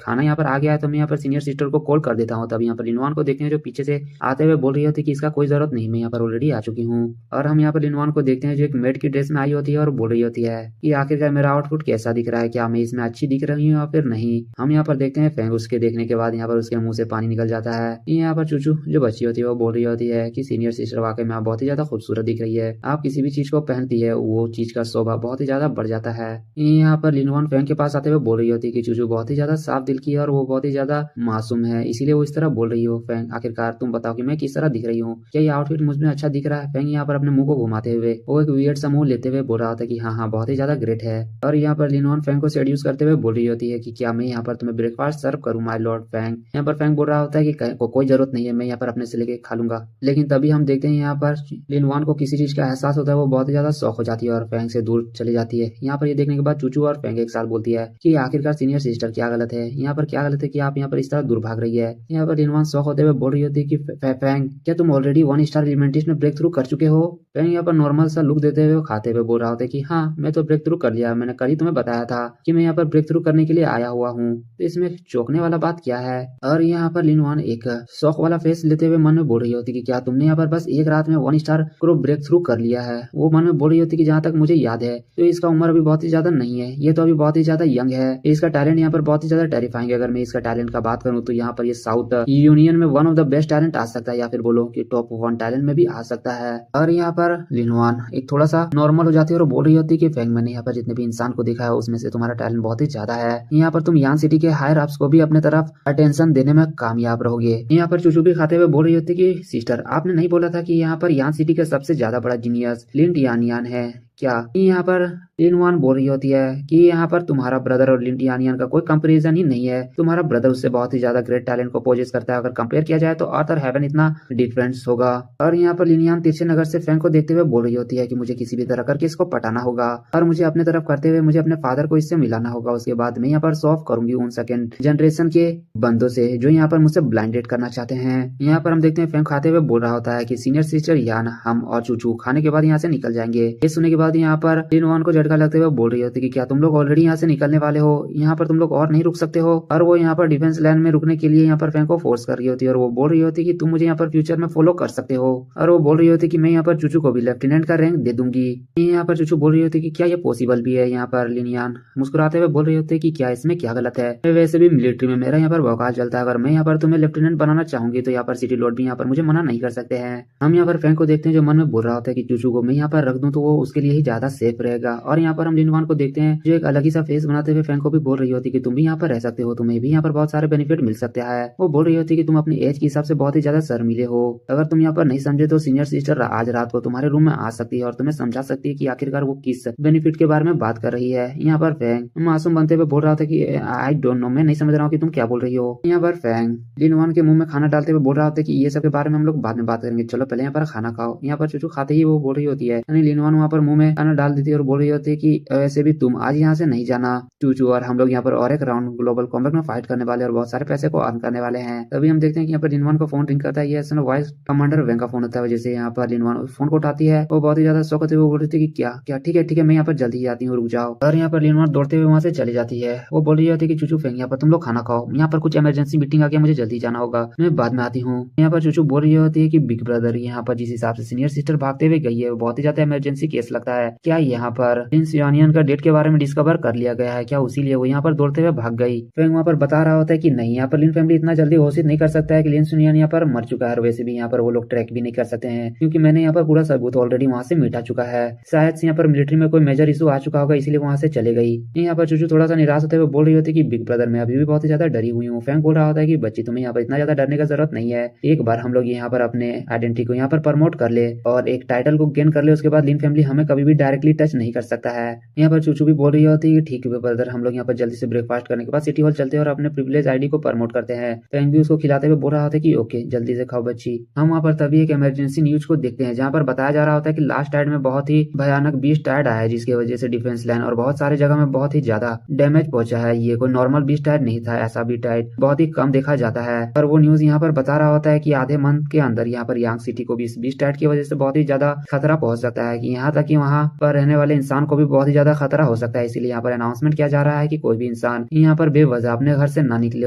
खाना यहाँ पर आ गया है तो मैं यहाँ पर सीनियर सिस्टर को कॉल कर देता हूँ। तब यहाँ पर लिनवान को देखते हैं जो पीछे से आते हुए बोल रही होती है कि इसका कोई जरूरत नहीं, मैं यहाँ पर ऑलरेडी आ चुकी हूँ। और हम यहाँ पर लिनवान को देखते हैं जो एक मेड की ड्रेस में आई होती है और बोल रही होती है कि आखिरकार मेरा आउटफिट कैसा दिख रहा है, क्या मैं इसमें अच्छी दिख रही हूँ या फिर नहीं। हम यहाँ पर देखते हैं फैंग उसके देखने के बाद यहाँ पर उसके मुंह से पानी निकल जाता है। यहाँ पर चूचू जो बच्ची होती है वो बोल रही होती है कि सीनियर सिस्टर वाकई में आप बहुत ही ज्यादा खूबसूरत दिख रही है, आप किसी भी चीज को पहनती है वो चीज का शोभा बहुत ही ज्यादा बढ़ जाता है। यहाँ पर लिनवान फैंग के पास आते हुए बोल रही होती है कि चूचू बहुत ही ज्यादा साफ दिल की है और वो बहुत ही ज्यादा मासूम है, इसीलिए वो इस तरह बोल रही हो। फैंग आखिरकार तुम बताओ कि मैं किस तरह दिख रही हूँ, क्या ये आउटफिट मुझमें अच्छा दिख रहा है? फैंग यहाँ पर अपने मुंह को घुमाते हुए वो एक वियर्ड सा मुंह लेते हुए बोल रहा होता है कि हाँ हाँ बहुत ही ज्यादा ग्रेट है। और यहाँ पर लिनवान फैंग को सेड्यूस करते हुए बोल रही होती है कि क्या मैं यहाँ पर तुम्हें ब्रेकफास्ट सर्व करूँ माय लॉर्ड फैंग। यहाँ पर फैंग बोल रहा होता है कि कोई जरूरत नहीं है, मैं यहाँ पर अपने से लेके खा लूंगा। लेकिन तभी हम देखते हैं यहाँ पर लिनवान को किसी चीज का एहसास होता है, वो बहुत ही ज्यादा शौक हो जाती है और फैंग से दूर चली जाती है। यहाँ पर ये देखने के बाद चूचू और फैंग एक साथ बोलती है कि आखिरकार सीनियर सिस्टर क्या गलत है, यहाँ पर क्या गलत है कि आप यहाँ पर इस तरह दूर भाग रही है। यहाँ पर लिनवान शौक होते हुए बोल रही होती है कि फैंग क्या तुम ऑलरेडी 1 स्टार एलिमेंटिस्ट में ब्रेक थ्रू कर चुके हो? फैंग यहाँ पर नॉर्मल सा लुक देते हुए खाते हुए बोल रहा होता है कि हाँ मैं तो ब्रेक थ्रू कर लिया, मैंने कल ही तुम्हें बताया था कि मैं यहाँ पर ब्रेक थ्रू करने के लिए आया हुआ हूँ, तो इसमें चौंकने वाला बात क्या है? और यहाँ पर लिनवान एक शौक वाला फेस लेते हुए मन में बोल रही होती कि क्या तुमने यहाँ पर बस एक रात में 1 स्टार को ब्रेक थ्रू कर लिया है? वो मन में बोल रही होती कि जहाँ तक मुझे याद है तो इसका उम्र अभी बहुत ही ज्यादा नहीं है, ये तो अभी बहुत ही ज्यादा यंग है, इसका टैलेंट यहाँ पर बहुत ही ज्यादा टेरिफाइंग है। अगर मैं इसका टैलेंट का बात करूँ तो यहाँ पर ये साउथ यूनियन में 1 ऑफ द बेस्ट टैलेंट आ सकता है, या फिर बोलो कि टॉप 1 टैलेंट में भी आ सकता है। और यहाँ पर लिनवान एक थोड़ा सा नॉर्मल हो जाती है और बोल रही होती है कि फैंग मैंने यहाँ पर जितने भी इंसान को देखा है उसमें से तुम्हारा टैलेंट बहुत ही ज्यादा है, यहाँ पर तुम यान सिटी के हायर अप्स को भी अपने तरफ अटेंशन देने में कामयाब रहोगे। यहाँ पर चूचू भी खाते हुए बोल रही होती है कि सिस्टर आपने नहीं बोला था कि यहाँ पर यान सिटी का सबसे ज्यादा बड़ा जीनियस लिंट यानियान है क्या? यहाँ पर लिनवान बोल रही होती है कि यहाँ पर तुम्हारा ब्रदर और लिंट यानियान का कोई कंपैरिजन ही नहीं है, तुम्हारा ब्रदर उससे बहुत ही ज्यादा ग्रेट टैलेंट को पोजेस करता है, अगर कंपेयर किया जाए तो अर्थ और हेवन इतना डिफरेंस होगा। और यहाँ पर लिनियान तिरछे नगर से फैंग को देखते हुए बोल रही होती है कि मुझे किसी भी तरह करके इसको पटाना होगा और मुझे अपने तरफ करते हुए मुझे अपने फादर को इससे मिलाना होगा, उसके बाद मैं यहाँ पर सॉल्व करूंगी उन सेकंड जनरेशन के बंदों से जो यहाँ पर मुझसे ब्लाइंडेड करना चाहते हैं। यहाँ पर हम देखते हैं फैंग खाते हुए बोल रहा होता है कि सीनियर सिस्टर यान हम और चूचू खाने के बाद यहाँ से निकल जाएंगे। ये सुनने के बाद यहाँ पर लिन वन को झटका लगते हुए बोल रही होती कि क्या तुम लोग ऑलरेडी यहाँ से निकलने वाले हो, यहाँ पर तुम लोग और नहीं रुक सकते हो। और वो यहाँ पर डिफेंस लाइन में रुकने के लिए यहाँ पर फैंग को फोर्स कर रही होती है और वो बोल रही होती कि तुम मुझे यहाँ पर फ्यूचर में फॉलो कर सकते हो। और वो बोल रही होती कि मैं यहाँ पर चूचू को भी लेफ्टिनेंट का रैंक दे दूंगी। यहाँ पर चूचू बोल रही होती कि क्या ये पॉसिबल भी है। यहाँ पर लिनियान मुस्कुराते हुए बोल रही होती है कि क्या इसमें क्या गलत है, वैसे भी मिलिट्री में मेरा यहाँ पर वकाल चलता है, अगर मैं यहाँ पर तुम्हें लेफ्टिनेंट बनाना चाहूंगी तो यहाँ पर सिटी लॉर्ड भी यहाँ पर मुझे मना नहीं कर सकते हैं। हम यहाँ पर फैंग को देखते हैं जो मन में बोल रहा होता है कि चूचू को मैं यहाँ पर रख दूं तो वो उसके लिए ही ज्यादा सेफ रहेगा। और यहाँ पर हम लिनवान को देखते हैं जो एक अलग ही सा फेस बनाते हुए फैंग को भी बोल रही होती कि तुम भी यहाँ पर रह सकते हो, तुम्हें भी यहाँ पर बहुत सारे बेनिफिट मिल सकते हैं। वो बोल रही होती कि तुम अपनी एज के हिसाब से बहुत ही ज्यादा शर्मीले हो, अगर तुम यहाँ पर नहीं समझे तो सीनियर सिस्टर आज रात को तुम्हारे रूम में आ सकती है और तुम्हें समझा सकती है कि आखिरकार वो किस बेनिफिट के बारे में बात कर रही है। यहाँ पर फैंग मासूम बनते हुए बोल रहा था कि आई डोंट नो, मैं नहीं समझ रहा हूँ कि तुम क्या बोल रही हो। यहाँ पर फैंग लिनवान के मुंह में खाना डालते हुए बोल रहा होता है कि ये सब के बारे में हम लोग बाद में बात करेंगे, चलो पहले यहाँ पर खाना खाओ। यहाँ पर चूचू खाते ही वो बोल रही होती है, यानी लिनवान वहाँ पर मुंह में खाना डाल देती है और बोल रही होती है कि वैसे भी तुम आज यहाँ से नहीं जाना चूचू, और हम लोग यहाँ पर और एक राउंड ग्लोबल कॉम्बैट में फाइट करने वाले और बहुत सारे पैसे को अर्न करने वाले हैं। तभी हम देखते हैं कि यहाँ पर लिनवान का फोन रिंग करता है, ये वाइस कमांडर वैंग का फोन होता है। जैसे यहाँ पर लिनवान फोन को उठाती है, वो बहुत ही ज्यादा शौक होते हुए बोल रही थी कि क्या क्या ठीक है मैं यहाँ पर जल्दी जाती हूँ, रुक जाओ। और यहाँ पर लिनवान दौड़ते हुए वहाँ से चली जाती है। वो बोल रही होती है कि चूचू फैंग यहाँ पर तुम लोग खाना खाओ, यहाँ पर कुछ इमरजेंसी मीटिंग आ गया, मुझे जल्दी जाना होगा, मैं बाद में आती हूँ। यहाँ पर चूचू बोल रही होती है कि बिग ब्रदर यहाँ पर जिस हिसाब से सीनियर सिस्टर भागते हुए गई है वो बहुत ही ज्यादा इमरजेंसी केस लगता है, क्या यहाँ पर लिन सियानियन का डेट के बारे में डिस्कवर कर लिया गया है क्या, उसीलिए वो यहाँ पर दौड़ते हुए भाग गई। फैंग वहाँ पर बता रहा होता है कि नहीं, यहाँ पर लिन फैमिली इतना जल्दी घोषित नहीं कर सकता है कि लिन सियानियन यहाँ पर मर चुका है, और वैसे भी यहाँ पर वो लोग ट्रैक भी नहीं कर सकते हैं क्योंकि मैंने यहाँ पर पूरा सबूत ऑलरेडी वहाँ से मिटा चुका है। शायद से यहाँ पर मिलिट्री में कोई मेजर इशू आ चुका होगा, इसीलिए वहाँ से चले गई। यहाँ पर चूचू थोड़ा सा निराश होते हुए बोल रही होती है कि बिग ब्रदर मैं अभी भी बहुत ही ज्यादा डरी हुई हूँ। फैंग बोल रहा होता है कि बच्ची तुम्हें यहाँ पर इतना ज्यादा डरने का जरूरत नहीं है, एक बार हम लोग यहाँ पर अपने आइडेंटिटी को यहाँ पर प्रमोट कर ले और एक टाइटल को गेन कर ले, उसके बाद लिन फैमिली हमें कभी भी डायरेक्टली टच नहीं कर सकता है। यहाँ पर चूचू भी बोल रही होती है कि ठीक है ब्रदर, हम लोग यहाँ पर जल्दी से ब्रेकफास्ट करने के बाद सिटी हॉल चलते हैं और अपने प्रिविलेज आईडी को प्रमोट करते हैं। फैंग भी उसको खिलाते हुए बोल रहा होता है कि ओके जल्दी से खाओ बच्ची। हम वहाँ पर तभी एक इमरजेंसी न्यूज को देखते हैं जहाँ पर बताया जा रहा होता है कि लास्ट टाइड में बहुत ही भयानक बीस्ट टाइड आया है, जिसकी वजह से डिफेंस लाइन और बहुत सारे जगह में बहुत ही ज्यादा डैमेज पहुंचा है। ये कोई नॉर्मल बीस्ट टाइड नहीं था, ऐसा बीस्ट टाइड बहुत ही कम देखा जाता है। और वो न्यूज यहाँ पर बता रहा होता है कि आधे मंथ के अंदर यहाँ पर यांग सिटी को भी इस बीस्ट टाइड की वजह से बहुत ही ज्यादा खतरा पहुंच सकता है, कि यहाँ तक कि वहाँ पर रहने वाले इंसान को भी बहुत ही ज्यादा खतरा हो सकता है। इसीलिए यहाँ पर अनाउंसमेंट किया जा रहा है कि कोई भी इंसान यहाँ पर बेवजह अपने घर से ना निकले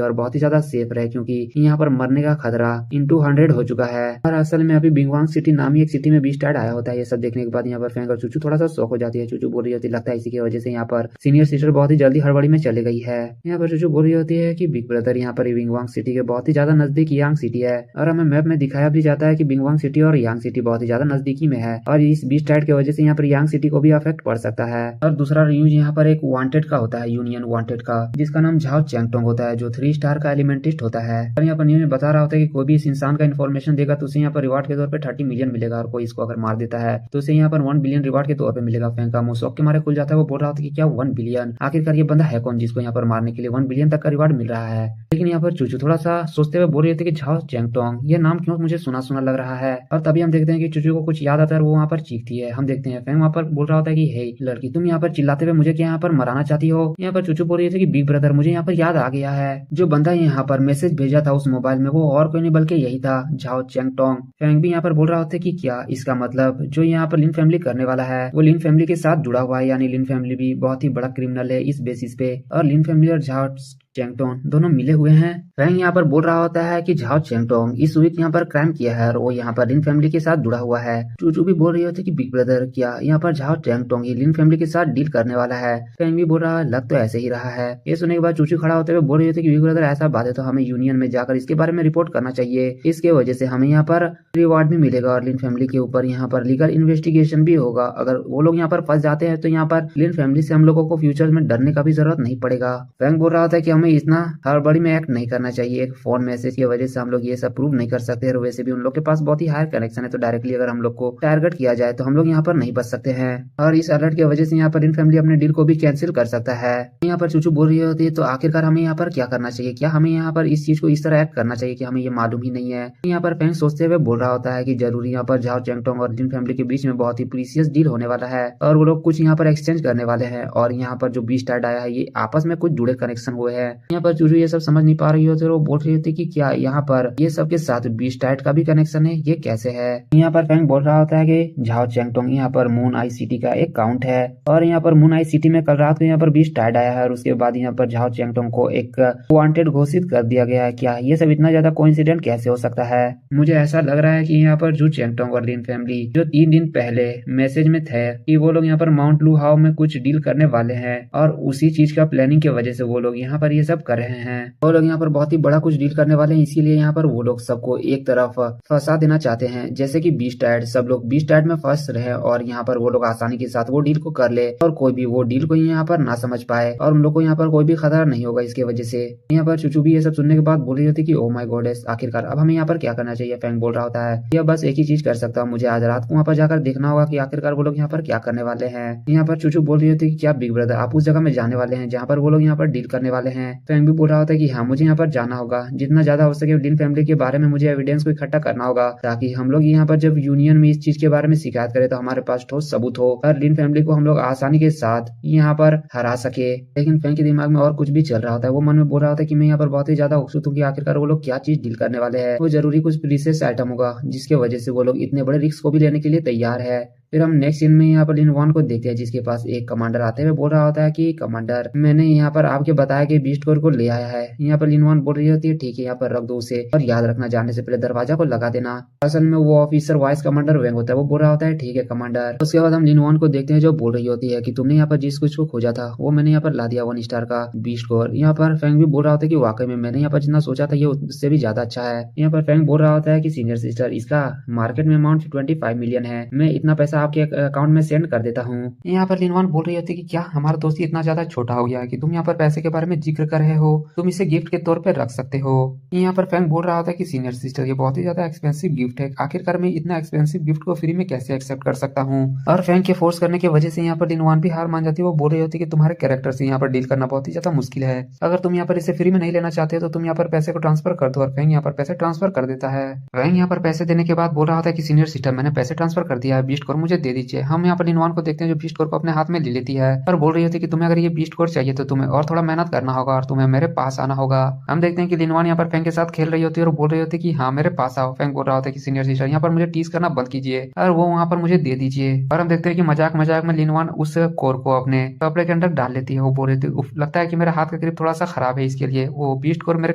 और बहुत ही ज्यादा सेफ रहे, क्योंकि यहाँ पर मरने का खतरा into 100 हो चुका है। और असल में अभी बिंगवांग सिटी नामी एक सिटी में बीस्ट टाइड आया होता है। ये सब देखने के बाद यहाँ पर फैंग और चूचू थोड़ा सा शौक हो जाती है। चूचू बोल रही होती लगता है इसी की वजह से यहाँ पर सीनियर सिस्टर बहुत ही जल्दी हड़बड़ी में चले गई है। यहाँ पर चूचू बोल रही होती है कि बिग ब्रदर यहाँ पर बिंगवांग सिटी के बहुत ही ज्यादा नजदीक यांग सिटी है, और हमें मैप में दिखाया भी जाता है कि बिंगवांग सिटी और यांग सिटी बहुत ही ज्यादा नजदीकी में है, और इस बीस्ट टाइड की वजह से यहाँ पर यांग सिटी को भी अफेक्ट पड़ सकता है। और दूसरा न्यूज यहाँ पर एक वांटेड का होता है, यूनियन वांटेड का, जिसका नाम झाओ चैंगटोंग होता है, जो 3 स्टार का एलिमेंटिस्ट होता है। और यहाँ पर न्यूज में बता रहा होता है कि कोई भी इस इंसान का इन्फॉर्मेशन देगा तो उसे यहाँ पर रिवार्ड के तौर पर 30 मिलियन मिलेगा, और कोई इसको अगर मार देता है तो उसे यहाँ पर 1 बिलियन रिवार्ड के तौर पर मिलेगा। फैंग का मुंह शौक के मारे खुल जाता है। वो बोल रहा था कि क्या 1 बिलियन, आखिरकार ये बंदा है कौन जिसको यहाँ पर मारने के लिए 1 बिलियन तक का रिवार्ड मिल रहा है। लेकिन यहाँ पर चूचू थोड़ा सा सोचते हुए बोल रहे थे कि झाओ चैंगटोंग, ये नाम क्यों मुझे सुना सुना लग रहा है। और तभी हम देखते हैं कि चूचू को कुछ याद आता है, वो वहाँ पर चीखती है। हम देखते हैं फैंग वहाँ पर बोल रहा होता है कि हे लड़की, तुम यहाँ पर चिल्लाते हुए मुझे क्या यहाँ पर मराना चाहती हो। यहाँ पर चूचू बोल रही थी कि बिग ब्रदर मुझे यहाँ पर याद आ गया है, जो बंदा यहाँ पर मैसेज भेजा था उस मोबाइल में वो और कोई नहीं बल्कि यही था, झाओ चैंगटोंग। फैंग भी यहाँ पर बोल रहा होता है कि क्या इसका मतलब जो यहाँ पर लिन फैमिली करने वाला है वो लिन फैमिली के साथ जुड़ा हुआ है, यानी लिन फैमिली भी बहुत ही बड़ा क्रिमिनल है इस बेसिस पे, और लिन फैमिली और झाओ चैंगटोंग दोनों मिले हुए हैं। फैंग यहाँ पर बोल रहा होता है कि झाओ चैंगटोंग इस वीक यहाँ पर क्राइम किया है और वो यहाँ पर लिन फैमिली के साथ जुड़ा हुआ है। चूचू भी बोल रही होती है कि बिग ब्रदर क्या यहाँ पर झाओ चैंगटोंग ही लिन फैमिली के साथ डील करने वाला है। फैंग भी बोल रहा है लग तो ऐसे ही रहा है। ये सुनने के बाद चूचू खड़ा होते हुए बोल रही होती है कि बिग ब्रदर ऐसा बात है तो हमें यूनियन में जाकर इसके बारे में रिपोर्ट करना चाहिए, इसके वजह से हमें यहाँ पर रिवार्ड भी मिलेगा और लिन फैमिली के ऊपर यहाँ पर लीगल इन्वेस्टिगेशन भी होगा। अगर वो लोग यहाँ पर फंस जाते हैं तो यहाँ पर लिन फैमिली से हम लोगों को फ्यूचर में डरने का भी जरूरत नहीं पड़ेगा। फैंग बोल रहा था कि हमें इतना बड़ी में एक्ट नहीं करना चाहिए, एक फोन मैसेज की वजह से हम लोग ये सब प्रूव नहीं कर सकते, और वैसे भी उन लोग के पास बहुत ही हायर कनेक्शन है, तो डायरेक्टली अगर हम लोग को टारगेट किया जाए तो हम लोग यहाँ पर नहीं बच सकते हैं, और इस अलर्ट की वजह से यहाँ पर इन फैमिली अपने डील को भी कैंसिल कर सकता है। यहाँ पर चूचू बोल रही होती है तो आखिरकार हमें यहाँ पर क्या करना चाहिए, क्या हमें यहाँ पर इस चीज को इस तरह एक्ट करना चाहिए कि हमें ये मालूम ही नहीं है। यहाँ पर फैंग सोचते हुए बोल रहा होता है कि जरूरी यहाँ पर झाओ चैंगटोंग और लिन फैमिली के बीच में बहुत ही प्रीसियस डील होने वाला है, और वो लोग कुछ यहाँ पर एक्सचेंज करने वाले हैं, और यहाँ पर जो बीस्ट टाइड आया है ये आपस में कुछ जुड़े कनेक्शन हुए हैं, यहाँ पर चूचू ये सब समझ नहीं पा रही होती और वो बोल रही होती कि क्या यहाँ पर ये सब के साथ बीस्ट टाइट का भी कनेक्शन है, ये कैसे है। यहाँ पर फैंग बोल रहा होता है कि झाओ चेंगटोंग यहाँ पर मून आई सिटी का एक काउंट है और यहाँ पर मून आई सिटी में कल रात को यहाँ पर बीस्ट टाइट आया है और उसके बाद यहाँ पर झाओ चेंगटोंग को एक वांटेड घोषित कर दिया गया है। क्या ये सब इतना ज्यादा कोइंसिडेंट कैसे हो सकता है। मुझे ऐसा लग रहा है कि यहाँ पर जू चेंगटोंग और लिन फैमिली जो 3 दिन पहले मैसेज में थे कि वो लोग यहाँ पर माउंट लू हाउ में कुछ डील करने वाले हैं और उसी चीज का प्लानिंग की वजह से वो लोग यहाँ पर ये सब कर रहे हैं। वो लोग यहाँ पर बहुत ही बड़ा कुछ डील करने वाले हैं, इसीलिए यहाँ पर वो लोग सबको एक तरफ फंसा देना चाहते हैं, जैसे कि बीस्ट टाइट सब लोग बीस्ट टाइट में फंस रहे और यहाँ पर वो लोग आसानी के साथ वो डील को कर ले और कोई भी वो डील को यहाँ पर ना समझ पाए और उन लोग को यहाँ पर कोई भी खतरा नहीं होगा इसके वजह से। यहाँ पर चुचू भी ये सब सुनने के बाद बोल रही होती कि ओ माय गॉडेस, आखिरकार अब हमें यहाँ पर क्या करना चाहिए। फैंग बोल रहा होता है यह बस एक ही चीज कर सकता हूँ, मुझे आज रात को वहाँ पर जाकर देखना होगा कि आखिरकार वो लोग यहाँ पर क्या करने वाले हैं। यहाँ पर चुचू बोल रही होती है कि क्या बिग ब्रदर आप उस जगह में जाने वाले हैं जहाँ पर वो लोग यहाँ पर डील करने वाले हैं। फैंग भी बोल रहा होता है कि हाँ मुझे यहाँ पर जाना होगा, जितना ज्यादा हो सके लिन फैमिली के बारे में मुझे एविडेंस को इकट्ठा करना होगा ताकि हम लोग यहाँ पर जब यूनियन में इस चीज के बारे में शिकायत करें तो हमारे पास ठोस सबूत हो और लिन फैमिली को हम लोग आसानी के साथ यहाँ पर हरा सके। लेकिन फैंग के दिमाग में और कुछ भी चल रहा होता है, वो मन में बोल रहा होता है कि मैं यहाँ पर बहुत ही ज्यादा उत्सुक हूँ कि आखिरकार वो लोग क्या चीज डील करने वाले हैं। वो जरूरी कुछ प्रीशियस आइटम होगा जिसकी वजह से वो लोग इतने बड़े रिस्क को भी लेने के लिए तैयार है। फिर हम नेक्स्ट सीन में यहाँ पर लिन वॉन को देखते हैं जिसके पास एक कमांडर आते हुए बोल रहा होता है कि कमांडर मैंने यहाँ पर आपके बताया कि बीस्ट कोर को ले आया है। यहाँ पर लिन वॉन बोल रही होती है ठीक है यहाँ पर रख दो उसे और याद रखना जाने से पहले दरवाजा को लगा देना। असल में वो ऑफिसर वाइस कमांडर वेंग होता है, वो बोल रहा होता है ठीक है कमांडर। उसके बाद हम लिन वॉन को देखते हैं जो बोल रही होती है कि तुमने यहाँ पर जिस कुछ को खोजा था वो मैंने यहाँ पर ला दिया 1 स्टार का बीस्ट कोर। यहाँ पर फैंग भी बोल रहा होता है कि वाकई में मैंने यहाँ पर जितना सोचा था ये उससे भी ज्यादा अच्छा है। यहाँ पर फैंग बोल रहा होता है कि सीनियर सिस्टर इसका मार्केट में अमाउंट 25 मिलियन है, मैं इतना पैसा आपके अकाउंट में सेंड कर देता हूँ। यहाँ पर लिनवान बोल रही होती है कि क्या हमारा दोस्ती इतना ज्यादा छोटा हो गया है कि तुम यहाँ पर पैसे के बारे में जिक्र कर रहे हो, तुम इसे गिफ्ट के तौर पर रख सकते हो। यहाँ पर फैंग बोल रहा होता है कि सीनियर सिस्टर ये बहुत ही ज्यादा एक्सपेंसिव गिफ्ट है, आखिरकार मैं इतना एक्सपेंसिव गिफ्ट को फ्री में कैसे एक्सेप्ट कर सकता हूँ। और फैंग के फोर्स करने की वजह से यहाँ पर लिनवान भी हार मान जाती है। वो बोल रही होती है कि तुम्हारे कैरेक्टर से यहाँ पर डील करना बहुत ही ज्यादा मुश्किल है, अगर तुम यहाँ पर इसे फ्री में नहीं लेना चाहते तो तुम यहाँ पर पैसे को ट्रांसफर कर दो। और फैंग यहाँ पर पैसे ट्रांसफर कर देता है। फैंग यहाँ पर पैसे देने के बाद बोल रहा होता है कि सीनियर सिस्टर मैंने पैसे ट्रांसफर कर दिया है, बीस्ट कोर मुझे दे दीजिए। हम यहाँ पर लिनवान को देखते हैं जो बीस्ट कोर को अपने हाथ में ले लेती है और बोल रही होती है कि तुम्हें अगर ये बीस्ट कोर चाहिए तो तुम्हें और थोड़ा मेहनत करना होगा और तुम्हें मेरे पास आना होगा। हम देखते हैं कि लिनवान यहाँ पर फैंग के साथ खेल रही होती है और बोल रही होती है कि हाँ मेरे पास आओ। फैंग बोल रहा होता है कि सीनियर सिस्टर यहाँ पर मुझे टीज करना बंद कीजिए और वो वहाँ पर मुझे दे दीजिए। और हम देखते हैं कि मजाक मजाक में लिनवान उस कोर को अपने कपड़े के अंदर डाल लेती है। वो बोल रही थी लगता है कि मेरा हाथ का ग्रिप थोड़ा सा खराब है, इसके लिए वो बीस्ट कोर मेरे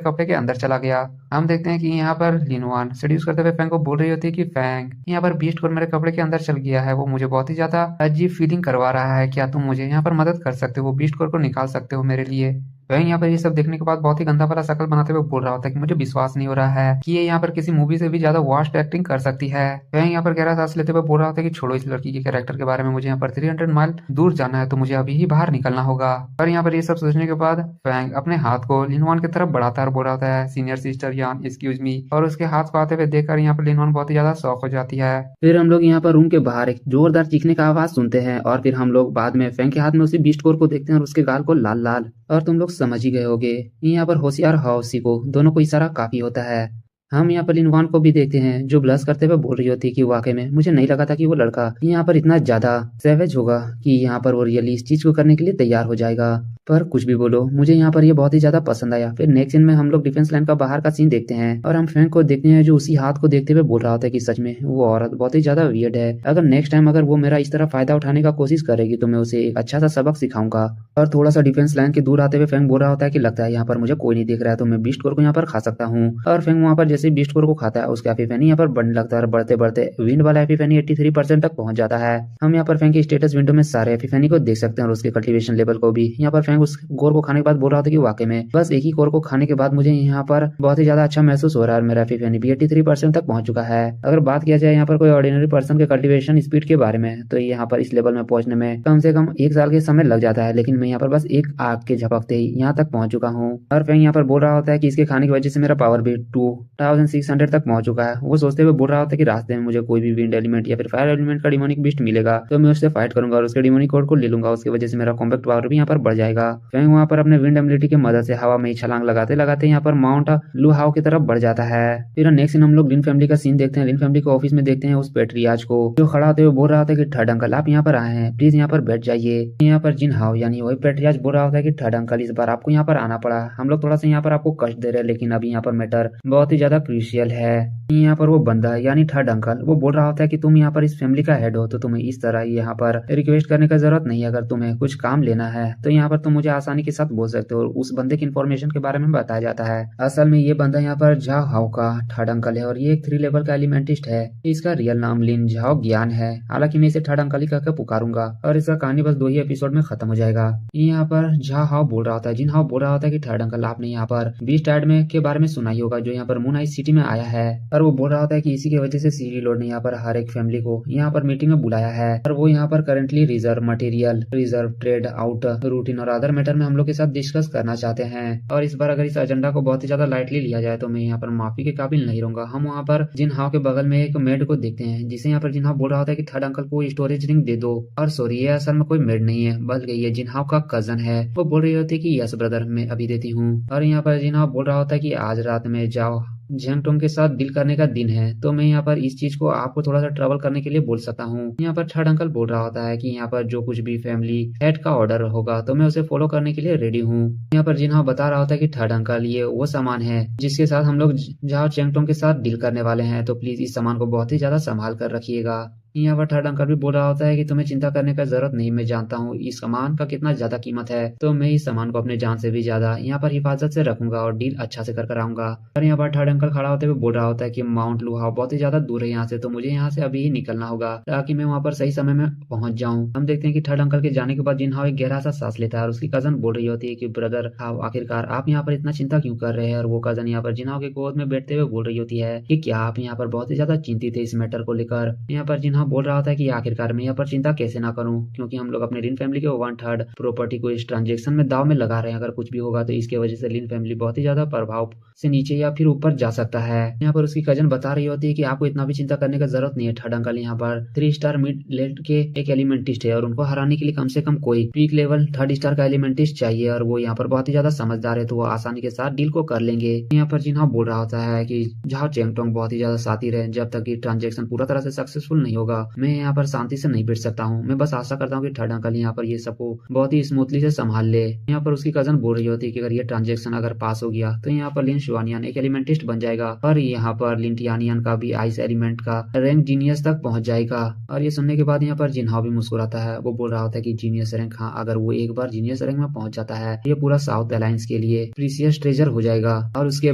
कपड़े के अंदर चला गया। हम देखते हैं कि यहाँ पर लिनवान सेड्यूस करते हुए फैंग को बोल रही होती है कि फैंग यहाँ पर बीस्ट कोर मेरे कपड़े के अंदर चल गया है, वो मुझे बहुत ही ज्यादा अजीब फीलिंग करवा रहा है, क्या तुम मुझे यहाँ पर मदद कर सकते हो, बीस्ट कोर को निकाल सकते हो मेरे लिए। वहीं यहाँ पर ये सब देखने के बाद बहुत ही गंदा वाला शक्ल बनाते हुए बोल रहा होता है कि मुझे विश्वास नहीं हो रहा है कि ये यहाँ पर किसी मूवी से भी ज्यादा वर्स्ट एक्टिंग कर सकती है। वहीं यहाँ पर गहरा सांस लेते हुए बोल रहा होता है कि छोड़ो इस लड़की के कैरेक्टर के बारे में, मुझे यहाँ पर 300 माइल दूर जाना है तो मुझे अभी ही बाहर निकलना होगा। और यहाँ पर ये सब सोचने के बाद फैंग अपने हाथ को लिनवान की तरफ बढ़ाता है और बोल रहा होता है सीनियर सिस्टर यान एक्सक्यूज मी। और उसके हाथ को आते हुए देखकर यहाँ पर लिनवान बहुत ही ज्यादा शॉक हो जाती है। फिर हम लोग यहाँ पर रूम के बाहर एक जोरदार चीखने का आवाज सुनते हैं और फिर हम लोग बाद में फैंग के हाथ में उसी बीस्ट कोर को देखते हैं और उसके गाल को लाल लाल। और तुम लोग समझ ही गए होगे यहाँ पर होशियार हौसी को दोनों को इशारा काफी होता है। हम यहाँ पर लिनवान को भी देखते हैं जो ब्लश करते हुए बोल रही होती है कि वाकई में मुझे नहीं लगा था कि वो लड़का यहाँ पर इतना ज्यादा सैवेज होगा कि यहाँ पर वो रियली इस चीज को करने के लिए तैयार हो जाएगा। पर कुछ भी बोलो मुझे यहाँ पर ये बहुत ही ज्यादा पसंद आया। फिर नेक्स्ट सीन में हम लोग डिफेंस लाइन का बाहर का सीन देखते हैं और हम फैंग को देखते हैं जो उसी हाथ को देखते हुए बोल रहा होता है कि सच में वो औरत बहुत ही ज्यादा वियर्ड है, अगर नेक्स्ट टाइम अगर वो मेरा इस तरह फायदा उठाने का कोशिश करेगी तो मैं उसे एक अच्छा सा सबक सिखाऊंगा। और थोड़ा सा डिफेंस लाइन के दूर आते हुए फैंग बोल रहा होता है कि लगता है यहाँ पर मुझे कोई नहीं देख रहा है तो मैं बीस्ट कोर को यहाँ पर खा सकता हूँ। और फैंग वहाँ पर जैसे बीस्ट कोर को खाता है उसका एपिफेनी यहाँ पर बढ़ने लगता है और बढ़ते बढ़ते विंड वाला एपिफेनी 83% तक पहुंच जाता है। हम यहाँ पर फैंग के स्टेटस विंडो में सारे एपिफेनी को देख सकते हैं और उसके कल्टीवेशन लेवल को भी। यहाँ पर फैंग उस गोर को खाने के बाद बोल रहा था कि वाकई में बस एक ही कोर को खाने के बाद मुझे यहाँ पर बहुत ही ज्यादा अच्छा महसूस हो रहा है। मेरा एपिफेनी भी 83% तक पहुंच चुका है। अगर बात किया जाए यहाँ पर कोई ऑर्डिनरी पर्सन के कल्टीवेशन स्पीड के बारे में तो यहाँ पर इस लेवल में पहुंचने में कम से कम 1 साल के समय लग जाता है, लेकिन मैं यहाँ पर बस एक आग के झपकते ही यहाँ तक पहुंच चुका हूँ। और फैंग यहाँ पर बोल रहा होता है कि इसके खाने की वजह से मेरा पावर भी 2 टा 1600 तक पहुंच चुका है। वो सोचते हुए बोल रहा होता है कि रास्ते में मुझे कोई भी विंड एलिमेंट या फिर फायर एलिमेंट का डिमोनिक बीस्ट मिलेगा तो मैं उससे फाइट करूंगा और उसके डिमोनिक कोड को ले लूंगा। उसकी वजह से मेरा कॉम्पैक्ट पावर भी यहाँ पर बढ़ जाएगा। फैंग वहाँ पर अपने विंड एबिलिटी की मदद से हवा में ही छलांग लगाते लगाते यहाँ पर माउंट लू हाउ की तरफ बढ़ जाता है। फिर नेक्स्ट सीन हम लोग लिन फैमिली का सीन देखते हैं। लिन फैमिली को ऑफिस में देखते हैं उस पेट्रियाज को जो खड़ा होते हुए बोल रहा होता है कि थर्ड अंकल आप यहाँ पर आए हैं, प्लीज यहाँ पर बैठ जाइए। यहाँ पर जिन हाउ यानी वही पेट्रियाज बोल रहा होता है कि थर्ड अंकल इस बार आपको यहाँ पर आना पड़ा, हम लोग थोड़ा सा यहाँ पर आपको कष्ट दे रहे हैं लेकिन अभी यहाँ पर मैटर बहुत ही ज्यादा क्रूशियल है। यहाँ पर वो बंदा यानी थर्ड अंकल वो बोल रहा होता है कि तुम यहाँ पर इस फैमिली का हेड हो तो तुम्हें इस तरह यहाँ पर रिक्वेस्ट करने का जरूरत नहीं है। अगर तुम्हें कुछ काम लेना है तो यहाँ पर तुम मुझे आसानी के साथ बोल सकते हो। उस बंदे की इन्फॉर्मेशन के बारे में बताया जाता है। असल में ये बंदा यहाँ पर झाओ हाउ का थर्ड अंकल है और ये एक 3 लेवल का एलिमेंटिस्ट है। इसका रियल नाम लिन झाओ ज्ञान है। हालांकि मैं इसे थर्ड अंकल ही कहकर पुकारूंगा और इसका कहानी बस 2 ही एपिसोड में खत्म हो जाएगा। यहाँ पर झाओ हाउ बोल रहा होता है, जिन हाउ बोल रहा होता है कि थर्ड अंकल आपने यहाँ पर बीस्ट एड में के बारे में सुना ही होगा जो यहाँ पर मून आइट सिटी में आया है। और वो बोल रहा होता है कि इसी की वजह से सीरी लॉर्ड ने यहाँ पर हर एक फैमिली को यहाँ पर मीटिंग में बुलाया है और वो यहाँ पर currently reserve material, reserve trade out routine और अदर मैटर में हम लोग के साथ डिस्कस करना चाहते हैं। और इस बार अगर इस एजेंडा को बहुत ही ज्यादा लाइटली लिया जाए तो मैं यहाँ पर माफी के काबिल नहीं रहूंगा। हम वहाँ पर जिन हाउ के बगल में एक मेड को देखते हैं जिसे यहाँ पर जिन हाउ बोल रहा होता है कि थर्ड अंकल को स्टोरेज रिंग दे दो। और सॉरी ये असल में कोई मेड नहीं है बल्कि ये जिन हाउ का कजन है। वो बोल रही होती है कि यस ब्रदर मैं अभी देती हूँ। और यहाँ पर जिन हाउ बोल रहा होता है कि आज रात में जाओ झेंगटोंग के साथ डील करने का दिन है तो मैं यहाँ पर इस चीज को आपको थोड़ा सा ट्रबल करने के लिए बोल सकता हूँ। यहाँ पर थर्ड अंकल बोल रहा होता है कि यहाँ पर जो कुछ भी फैमिली हेड का ऑर्डर होगा तो मैं उसे फॉलो करने के लिए रेडी हूँ। यहाँ पर जिन्हा बता रहा होता है कि थर्ड अंकल ये वो सामान है जिसके साथ हम लोग जहाँ चेंगटोंग के साथ डील करने वाले हैं तो प्लीज इस सामान को बहुत ही ज्यादा संभाल कर रखिएगा। यहाँ पर थर्ड अंकल भी बोल रहा होता है कि तुम्हें चिंता करने का जरूरत नहीं, मैं जानता हूँ इस सामान का कितना ज्यादा कीमत है तो मैं इस सामान को अपने जान से भी ज्यादा यहाँ पर हिफाजत से रखूंगा और डील अच्छा से कर कर आऊंगा। और यहाँ पर थर्ड अंकल खड़ा होते हुए बोल रहा होता है कि माउंट लू हाउ बहुत ही ज्यादा दूर है यहाँ से तो मुझे यहाँ से अभी ही निकलना होगा ताकि मैं वहाँ पर सही समय में पहुंच जाऊँ। हम देखते हैं कि थर्ड अंकल के जाने के बाद जिन हाउ एक गहरा सा सांस लेता है और उसकी कजन बोल रही होती है कि ब्रदर हाउ आखिरकार आप यहाँ पर इतना चिंता क्यों कर रहे हैं। और वो कजन यहाँ पर जिन हाउ के गोद में बैठते हुए बोल रही होती है कि क्या आप यहाँ पर बहुत ही ज्यादा चिंतित है इस मैटर को लेकर। यहाँ पर जिन हाउ बोल रहा होता है कि आखिरकार मैं यहाँ पर चिंता कैसे ना करूं क्योंकि हम लोग अपने लिन फैमिली के 1/3 प्रॉपर्टी को इस ट्रांजैक्शन में दाव में लगा रहे हैं। अगर कुछ भी होगा तो इसके वजह से लिन फैमिली बहुत ही ज्यादा प्रभाव से नीचे या फिर ऊपर जा सकता है। यहाँ पर उसकी कजन बता रही होती है कि आपको इतना भी चिंता करने का जरूरत नहीं है। थर्ड अंकल यहाँ पर 3 स्टार मिड लेवल के एक एलिमेंटिस्ट है और उनको हराने के लिए कम से कम कोई पीक लेवल 3rd स्टार का एलिमेंटिस्ट चाहिए और वो यहाँ पर बहुत ही ज्यादा समझदार है तो वो आसानी के साथ डील को कर लेंगे। यहाँ पर जिन्हा बोल रहा होता है कि झाओ चेंगटोंग बहुत ही ज्यादा साथी रहे जब तक ये ट्रांजेक्शन पूरा तरह से सक्सेसफुल नहीं होगा मैं यहाँ पर शांति से नहीं बैठ सकता हूँ। मैं बस आशा करता हूँ कि थर्ड अंकल यहाँ पर ये सबको बहुत ही स्मूथली से संभाल ले। यहाँ पर उसकी कजन बोल रही होती है कि अगर ये ट्रांजेक्शन अगर पास हो गया तो यहाँ पर लिन शुआनियन एक एलिमेंटिस्ट बन जाएगा और यहाँ पर लिन टियानियन का भी आइस एलिमेंट का रैंक जीनियस तक पहुंच जाएगा। और ये सुनने के बाद यहाँ पर जिन्हाओ भी मुस्कुराता है। वो बोल रहा होता है कि जीनियस रैंक, हाँ अगर वो एक बार जीनियस रैंक में पहुंच जाता है ये पूरा साउथ अलायंस के लिए प्रीसियस ट्रेजर हो जाएगा और उसके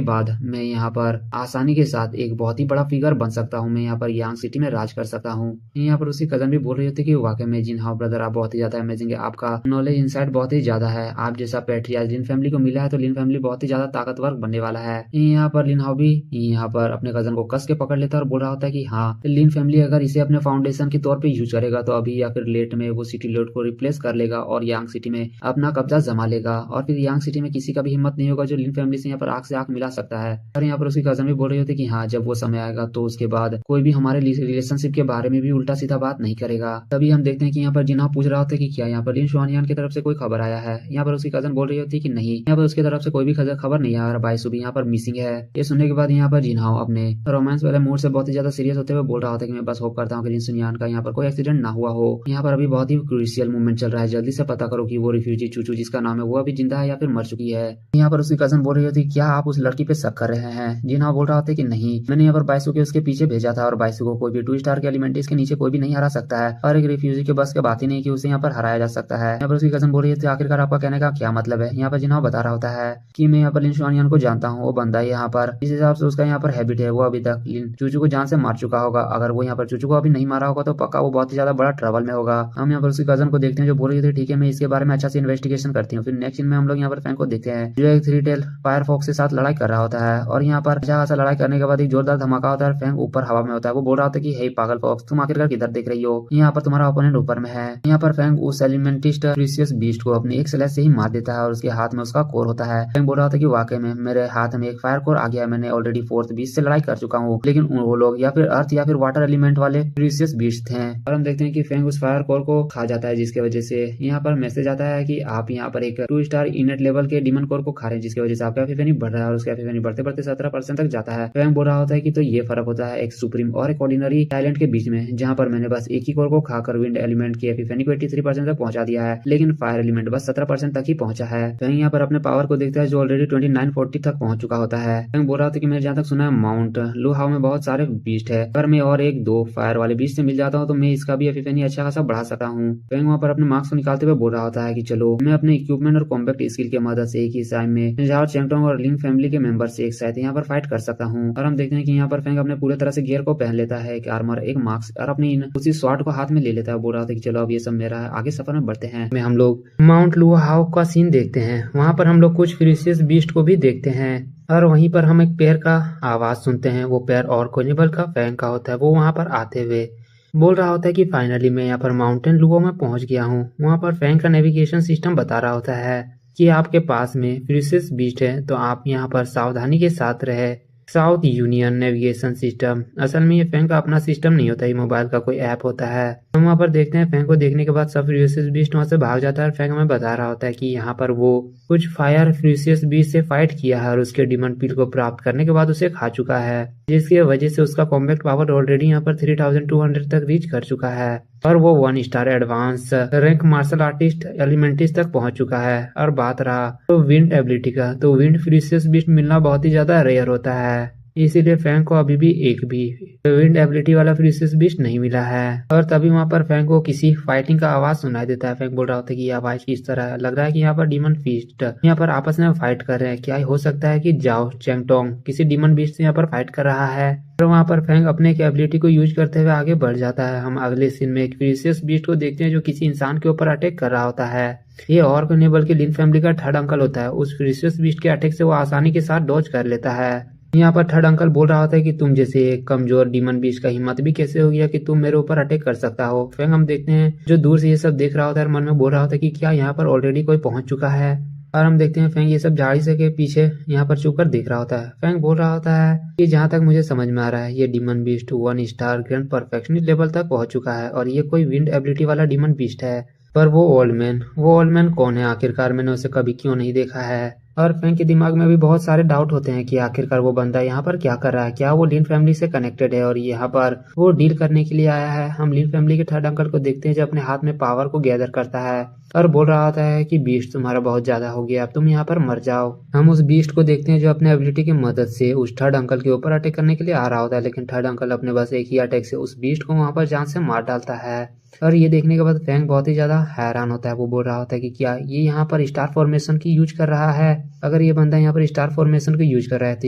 बाद मैं यहाँ पर आसानी के साथ एक बहुत ही बड़ा फिगर बन सकता हूँ। मैं यहाँ पर यांग सिटी में राज कर सकता हूँ। यहाँ पर उसकी कजन भी बोल रही होती है कि वाकई में जिन्हाओ ब्रदर आप बहुत ही ज्यादा अमेजिंग है, आपका नॉलेज इनसाइट बहुत ही ज्यादा है। आप जैसा पैट्रियाज लिन फैमिली को मिला है तो लिन फैमिली बहुत ही ज्यादा ताकतवर बनने वाला है। यहाँ पर लिन हाउ भी यहाँ पर अपने कजन को कस के पकड़ लेता है और बोल रहा होता है कि हाँ लिन फैमिली अगर इसे अपने फाउंडेशन के तौर पे यूज करेगा तो अभी या फिर लेट में वो सिटी लॉर्ड को रिप्लेस कर लेगा और यांग सिटी में अपना कब्जा जमा लेगा और फिर यांग सिटी में किसी का भी हिम्मत नहीं होगा जो लिन फैमिली से यहाँ पर आंख से आंख मिला सकता है। और यहाँ पर उसकी कजन भी बोल रही होती है कि हाँ जब वो समय आएगा तो उसके बाद कोई भी हमारे रिलेशनशिप के बारे में भी उल्टा सीधा बात नहीं करेगा। तभी हम देखते हैं कि यहाँ पर जिन्हा पूछ रहा होता है कि क्या यहाँ पर लिन शुआनियन की तरफ से कोई खबर आया है। यहाँ पर उसकी कजन बोल रही होती है कि नहीं, यहाँ पर उसकी तरफ से कोई भी खबर नहीं आया। बाइसु भी यहाँ पर मिसिंग है। ये सुनने के बाद यहाँ पर जिन्हाओ अपने रोमांस वाले मूड से बहुत ही ज्यादा सीरियस होते हुए बोल रहा होता है कि मैं बस होप करता हूँ कि लिन शुआनियन का यहाँ पर कोई एक्सीडेंट ना हुआ हो। यहाँ पर अभी बहुत ही क्रूशियल मूवमेंट चल रहा है, जल्दी से पता करो कि वो रिफ्यूजी चूचू जिसका नाम है वो अभी जिंदा है या फिर मर चुकी है। यहाँ पर उसकी कजन बोल रही होती है क्या आप उस लड़की पे शक कर रहे हैं। जिन्हाओ बोल रहा होता है कि नहीं, मैंने यहाँ पर बाइसु के उसके पीछे भेजा था और बाइसु को कोई भी 2 स्टार के एलिमेंटिस के नीचे कोई भी नहीं हरा सकता है और एक रिफ्यूजी के बस के बात ही नहीं कि उसे यहाँ पर हराया जा सकता है। यहाँ पर उसकी कजन बोल रही है आखिरकार आपका कहने का क्या मतलब है। यहाँ पर जिन्हाओ बता रहा होता है कि मैं यहाँ पर लिन शुआनियन को जानता हूँ, वो बंदा यहाँ पर जिस हिसाब से उसका यहाँ पर हैबिट है वो अभी तक लिन चूचू को जान से मार चुका होगा। अगर वो यहाँ पर चूचू को अभी नहीं मारा होगा तो पक्का वो बहुत ही ज्यादा बड़ा ट्रबल में होगा। हम यहाँ पर उसकी कजन को देखते हैं जो बोल रही थी ठीक है मैं इसके बारे में अच्छा से इन्वेस्टिगेशन करती हूँ। फिर नेक्स्ट सीन में हम लोग यहाँ पर फैंग को देखते हैं जो एक 3 टेल फायर फॉक्स के साथ लड़ाई कर रहा होता है और यहाँ पर अच्छा खासा लड़ाई करने के बाद एक जोरदार धमाका होता है। फैंग ऊपर हवा में होता है। वो बोल रहा होता है कि हे पागल फॉक्स तुम आखिरकार किधर देख रही हो? यहाँ पर तुम्हारा ओपोनेंट ऊपर में है। यहाँ पर फैंग उस एलिमेंटिस्ट प्रीसियस बीस्ट को अपने एक स्लैश से ही मार देता है और उसके हाथ में उसका कोर होता है। फैंग बोल रहा था कि वाकई में मेरे हाथ में एक फायर कोर आ गया है, मैंने ऑलरेडी फोर्थ बीस्ट से लड़ाई कर चुका हूँ, लेकिन वो लोग या फिर अर्थ या फिर वाटर एलिमेंट वाले प्रीसियस बीस्ट थे। और हम देखते हैं कि फैंग उस फायर कोर को खा जाता है, जिसकी वजह से यहाँ पर मैसेज आता है कि आप यहाँ पर एक 2 स्टार इनेट लेवल के डीमन कोर को खा रहे हैं, जिसकी वजह से आपका एफिफेनी बढ़ रहा है और उसका एफिफेनी बढ़ते बढ़ते 17% तक जाता है। फैंग बोल रहा होता है कि तो ये फर्क होता है एक सुप्रीम और एक ऑर्डिनरी टैलेंट के बीच में, जहाँ पर मैंने बस एक ही कोर को खाकर विंड एलिमेंट की एफिफेनी को 83% तक पहुंचा दिया है, लेकिन फायर एलिमेंट बस 17% तक ही पहुंचा है। फैंग यहाँ पर अपने पावर को देखता है जो ऑलरेडी 2940 तक पहुंच चुका होता है। फैंग बोल रहा था कि मैंने जहाँ तक सुना है माउंट लुहाओ में बहुत सारे बीस्ट है, अगर मैं और एक 2 फायर वाले बीस्ट से मिल जाता हूँ तो मैं इसका भी एफिफेनी अच्छा खासा बढ़ा सकता हूँ। फैंग वहाँ पर अपने मार्क्स को निकालते हुए बोल रहा होता है कि चलो मैं अपने इक्विपमेंट और कॉम्पैक्ट स्किल की मदद से एक ही टाइम में झाओ चेंगटोंग और लिंग फैमिली के मेंबर से एक साथ यहाँ पर फाइट कर सकता हूँ। और हम देखते हैं कि यहाँ पर फैंग अपने पूरे तरह से गियर को पहन लेता है, एक आर्मर, एक मार्क्स और अपनी उसी स्वॉर्ड को हाथ में ले लेता है। बोल रहा था कि चलो अब ये सब मेरा है, आगे सफर में बढ़ते हैं। में हम लोग माउंट लुहाओ का सीन देखते हैं, वहाँ पर हम लोग कुछ प्रीसियस बीस्ट को भी देखते हैं और वहीं पर हम एक पैर का आवाज सुनते हैं। वो पैर और कोनिबल का फैंग का होता है। वो वहाँ पर आते हुए बोल रहा होता है कि फाइनली मैं यहाँ पर माउंटेन लुओ में पहुंच गया हूँ। वहाँ पर फैंग का नेविगेशन सिस्टम बता रहा होता है कि आपके पास में प्रीसियस बीस्ट है तो आप यहाँ पर सावधानी के साथ रहे। साउथ यूनियन नेविगेशन सिस्टम, असल में ये फैंग का अपना सिस्टम नहीं होता, ये मोबाइल का कोई ऐप होता है। हम वहाँ पर देखते हैं फैंग को देखने के बाद सब फ्यूरियस बीस्ट वहाँ से भाग जाता है और फैंग हमें बता रहा होता है कि यहाँ पर वो कुछ फायर फ्यूरियस बीस्ट से फाइट किया है और उसके डिमन पील को प्राप्त करने के बाद उसे खा चुका है, जिसकी वजह से उसका कॉम्बैक्ट पावर ऑलरेडी यहाँ पर 3200 तक रीच कर चुका है और वो 1 star advance rank martial artist elementist तक पहुंच चुका है। और बात रहा तो विंड एबिलिटी का, तो विंड फ्यूरियस बीस्ट मिलना बहुत ही ज्यादा रेयर होता है, इसीलिए फैंग को अभी भी एक भी विंड एबिलिटी वाला फ्यूरियस बीस्ट नहीं मिला है। और तभी वहाँ पर फैंग को किसी फाइटिंग का आवाज सुनाई देता है। फैंग बोल रहा होता है कि ये आवाज किस तरह है, लग रहा है कि यहाँ पर डीमन बीस्ट यहाँ पर आपस में फाइट कर रहे हैं। क्या हो सकता है कि जाओ चेंगटोंग किसी डीमन बीस्ट से यहाँ पर फाइट कर रहा है। और वहाँ पर फैंग अपने की एबिलिटी को यूज करते हुए आगे बढ़ जाता है। हम अगले सीन में एक फ्यूरियस बीस्ट को देखते हैं जो किसी इंसान के ऊपर अटैक कर रहा होता है। ये और कोई नहीं बल्कि लिन फैमिली का थर्ड अंकल होता है। उस फ्यूरियस बीस्ट के अटैक से वो आसानी के साथ डॉज कर लेता है। यहाँ पर थर्ड अंकल बोल रहा होता है कि तुम जैसे एक कमजोर डीमन बीस्ट का हिम्मत भी कैसे हो गया कि तुम मेरे ऊपर अटैक कर सकता हो। फैंग हम देखते हैं जो दूर से ये सब देख रहा होता है और मन में बोल रहा होता है कि क्या यहाँ पर ऑलरेडी कोई पहुंच चुका है। और हम देखते हैं फैंग ये सब झाड़ी से के पीछे यहाँ पर छुप कर देख रहा होता है। फैंग बोल रहा होता है कि जहाँ तक मुझे समझ में आ रहा है ये demon beast 1 star grand perfectionist level तक पहुंच चुका है और ये कोई विंड एबिलिटी वाला डीमन बीस्ट है। पर वो ओल्ड मैन कौन है आखिरकार, मैंने उसे कभी क्यों नहीं देखा है। और फैंग के दिमाग में भी बहुत सारे डाउट होते हैं कि आखिरकार वो बंदा यहाँ पर क्या कर रहा है, क्या वो लिन फैमिली से कनेक्टेड है और यहाँ पर वो डील करने के लिए आया है। हम लिन फैमिली के थर्ड अंकल को देखते हैं जो अपने हाथ में पावर को गैदर करता है और बोल रहा होता है कि बीस्ट तुम्हारा बहुत ज्यादा हो गया, अब तुम यहाँ पर मर जाओ। हम उस बीस्ट को देखते हैं जो अपने एबिलिटी की मदद से उस थर्ड अंकल के ऊपर अटैक करने के लिए आ रहा होता है, लेकिन थर्ड अंकल अपने बस एक ही अटैक से उस बीस्ट को वहाँ पर जान से मार डालता है। और ये देखने के बाद फैंग बहुत ही ज्यादा हैरान होता है। वो बोल रहा होता है कि क्या ये यहाँ पर स्टार फॉर्मेशन की यूज कर रहा है। अगर ये बंदा यहाँ पर स्टार फॉर्मेशन को यूज कर रहा है तो